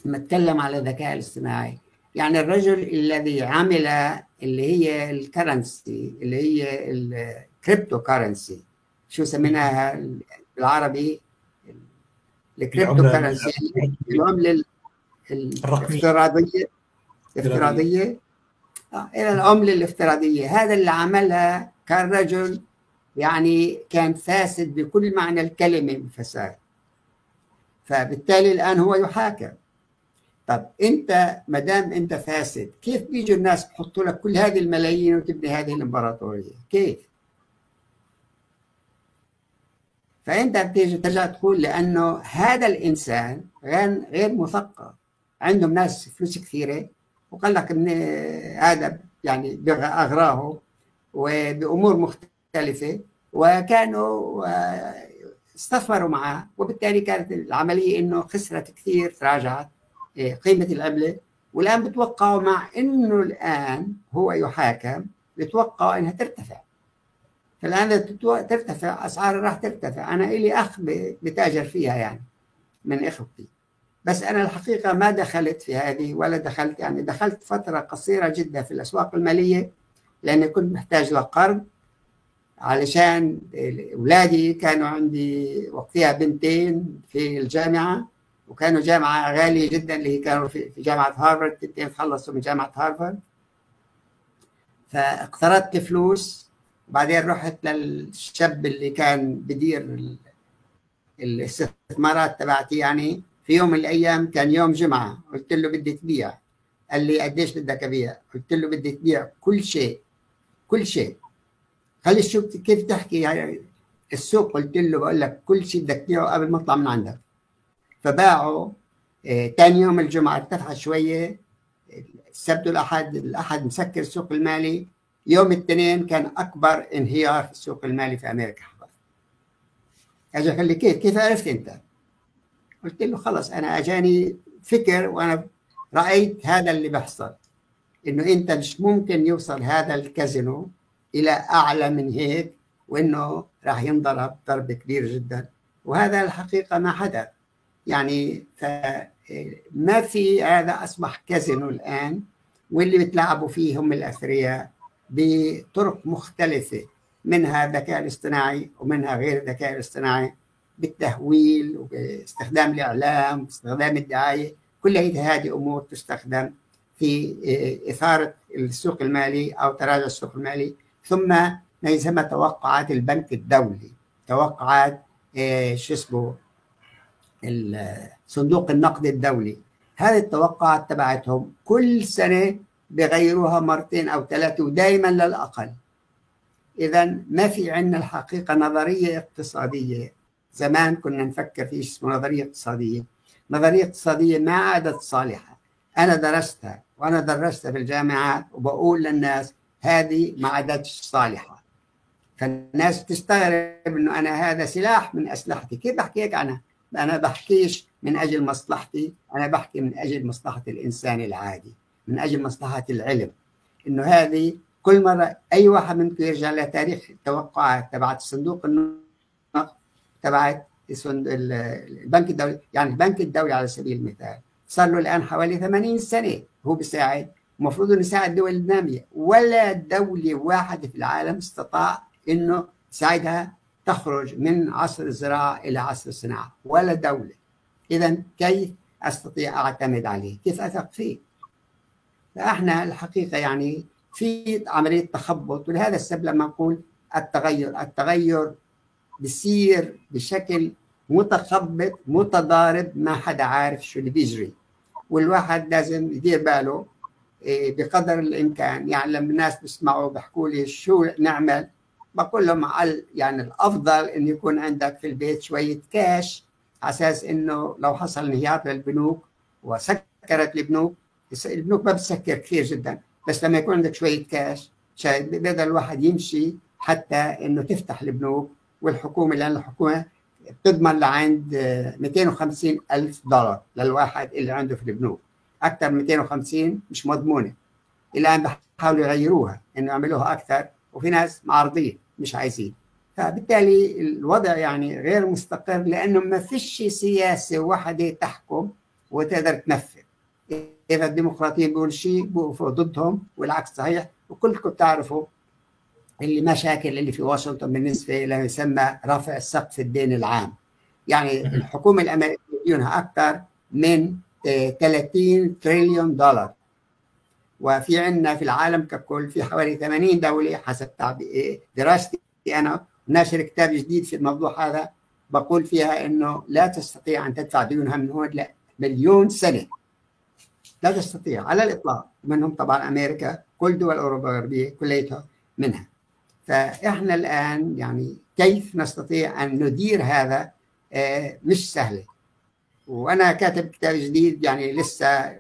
لما أتكلم على الذكاء الاصطناعي، يعني الرجل الذي عمل اللي هي الكرنسي اللي هي كريبتو كارنسي، شو سميناها بالعربي؟ الكريبتو العملة كارنسي، العملة الافتراضية. إلى العملة الافتراضية. هذا اللي عملها كان رجل يعني كان فاسد بكل معنى الكلمة من فساد، فبالتالي الآن هو يحاكم. طب أنت ما دام أنت فاسد، كيف بيجوا الناس بحطوا لك كل هذه الملايين وتبني هذه الإمبراطورية؟ كيف؟ فأنت بتيجي ترجع تقول لأنه هذا الإنسان غير مثقف، عندهم ناس فلوس كثيرة وقال لك إن هذا يعني أغراه وبأمور مختلفة، وكانوا استثمروا معه، وبالتالي كانت العملية إنه خسرت كثير، تراجعت قيمة العملة. والآن بتوقعوا مع إنه الآن هو يحاكم، بتوقعوا إنها ترتفع. فالآن ترتفع أسعار، راح ترتفع. أنا إلي أخ بتاجر فيها يعني من إخوتي، بس أنا الحقيقة ما دخلت في هذه، ولا دخلت يعني دخلت فترة قصيرة جدا في الأسواق المالية، لأني كنت محتاج لقرض علشان أولادي كانوا عندي وقتها بنتين في الجامعة، وكانوا جامعة غالية جدا اللي كانوا في جامعة هارفارد، بنتين خلصوا من جامعة هارفارد. فاقترضت فلوس، بعدين رحت للشاب اللي كان بدير الاستثمارات تبعتي يعني في يوم من الأيام، كان يوم جمعة، قلت له بدي تبيع. قال لي قديش بدك أبيع؟ قلت له بدي تبيع كل شيء، كل شيء. خلي شو كيف تحكي يعني السوق؟ قلت له بقول لك كل شيء بدك تبيعه قبل ما اطلع من عندك. فباعوا. ثاني يوم الجمعة ارتفع شوية، السبت الأحد مسكر السوق المالي، يوم الاثنين كان أكبر انهيار في السوق المالي في أمريكا. أجي قال لي كيف عرفت أنت؟ قلت له خلص أنا أجاني فكر، وأنا رأيت هذا اللي بيحصل، إنه أنت مش ممكن يوصل هذا الكازينو إلى أعلى من هيك، وإنه راح ينضرب ضرب كبير جدا. وهذا الحقيقة ما حدث يعني. فما في، هذا أصبح كازينو الآن، واللي بتلعبوا فيه هم الأثرياء بطرق مختلفة، منها الذكاء الاصطناعي ومنها غير الذكاء الاصطناعي، بالتهويل وباستخدام الإعلام واستخدام الدعاية. كل هذه أمور تستخدم في إثارة السوق المالي أو تراجع السوق المالي. ثم ما يسمى توقعات البنك الدولي، توقعات شو اسمه صندوق النقد الدولي. هذه التوقعات تبعتهم كل سنة بغيروها مرتين أو ثلاثة، ودائما للأقل. إذا ما في عندنا الحقيقة نظرية اقتصادية. زمان كنا نفكر في شيء اسمه نظرية اقتصادية. نظرية اقتصادية ما عادت صالحة. أنا درستها وأنا درستها في الجامعات، وبقول للناس هذه ما عادتش صالحة. فالناس تستغرب إنه أنا هذا سلاح من أسلحتي. كيف بحكي هيك؟ أنا بحكيش من أجل مصلحتي، أنا بحكي من أجل مصلحة الإنسان العادي، من أجل مصلحة العلم. إنه هذه كل مرة أي واحد منكم يرجع لتاريخ التوقعات تبعت صندوق النقد، تبعت البنك الدولي. يعني البنك الدولي على سبيل المثال صار له الآن حوالي 80 سنة هو بيساعد، المفروض إنه يساعد الدول النامية. ولا دولة واحدة في العالم استطاع إنه يساعدها تخرج من عصر الزراعة إلى عصر الصناعة، ولا دولة. إذا كيف أستطيع أعتمد عليه؟ كيف أثق فيه؟ فإحنا الحقيقة يعني في عملية تخبط. ولهذا السبب لما نقول التغير بيصير بشكل متخبط متضارب، ما حدا عارف شو اللي بيجري. والواحد لازم يدير باله بقدر الإمكان. يعني لما الناس بيسمعوا بيحكوا لي شو نعمل، بقول لهم يعني الأفضل إنه يكون عندك في البيت شوية كاش، على أساس إنه لو حصل انهيار للبنوك وسكرت البنوك ما بتسكر كثير جدا، بس لما يكون عندك شوية كاش بيقدر الواحد يمشي حتى إنه تفتح البنوك. والحكومة، لأن الحكومة بتضمن لعند $250,000 للواحد اللي عنده في البنوك. أكثر من 250 مش مضمونة. الآن بحاولوا يغيروها إنه يعملوها أكثر، وفي ناس معارضين مش عايزين. فبالتالي الوضع يعني غير مستقر، لأنه ما فيش سياسة واحدة تحكم وتقدر تنفذ. إذا الديمقراطيين بيقول شيء بوقفوا ضدهم، والعكس صحيح. وكلكم تعرفوا المشاكل اللي في واشنطن بالنسبة إلى ما يسمى رفع سقف الدين العام. يعني الحكومة الأمريكية ديونها أكثر من 30 تريليون دولار، وفي عندنا في العالم ككل في حوالي 80 دولة حسب دراستي أنا ناشر كتاب جديد في الموضوع هذا، بقول فيها إنه لا تستطيع أن تدفع ديونها من هون مليون سنة، لا تستطيع على الإطلاق. منهم طبعا أمريكا، كل دول أوروبا الغربية كليتها منها. فإحنا الآن يعني كيف نستطيع أن ندير هذا مش سهلة. وأنا كاتب كتاب جديد يعني لسه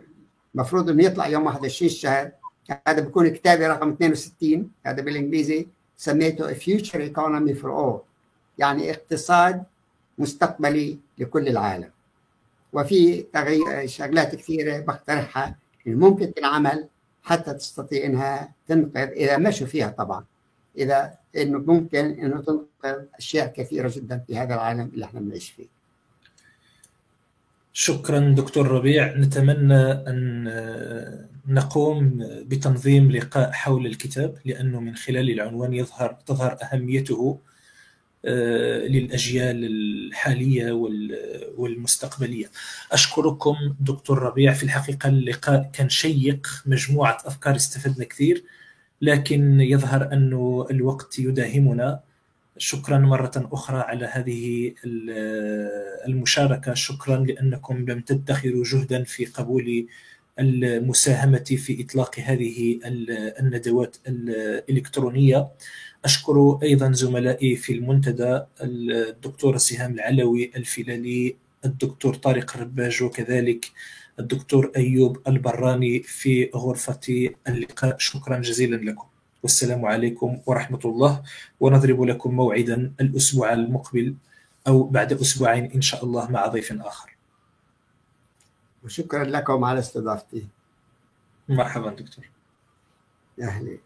مفروض إنه يطلع يوم 21 الشهر، هذا بيكون كتابي رقم 62، هذا بالإنجليزي، سميته A Future Economy for All، يعني اقتصاد مستقبلي لكل العالم. وفي شغلات كثيرة بقترحها ممكن تنعمل حتى تستطيع إنها تنقذ، إذا مشوا فيها طبعا، إذا إنه ممكن إنه تنقذ أشياء كثيرة جدا في هذا العالم اللي احنا بنعيش فيه. شكرا دكتور ربيع. نتمنى أن نقوم بتنظيم لقاء حول الكتاب، لأنه من خلال العنوان تظهر أهميته للأجيال الحالية والمستقبلية. أشكركم دكتور ربيع. في الحقيقة اللقاء كان شيق، مجموعة أفكار استفدنا كثير، لكن يظهر أن الوقت يداهمنا. شكرا مرة أخرى على هذه المشاركة. شكرا لأنكم لم تدخروا جهدا في قبول المساهمة في إطلاق هذه الندوات الإلكترونية. أشكر أيضا زملائي في المنتدى، الدكتورة سهام العلوي الفلالي، الدكتور طارق الرباج، وكذلك الدكتور أيوب البراني في غرفة اللقاء. شكرا جزيلا لكم، والسلام عليكم ورحمة الله. ونضرب لكم موعدا الأسبوع المقبل أو بعد أسبوعين إن شاء الله مع ضيف آخر. وشكرا لكم على استضافتي. مرحبا دكتور. أهلا.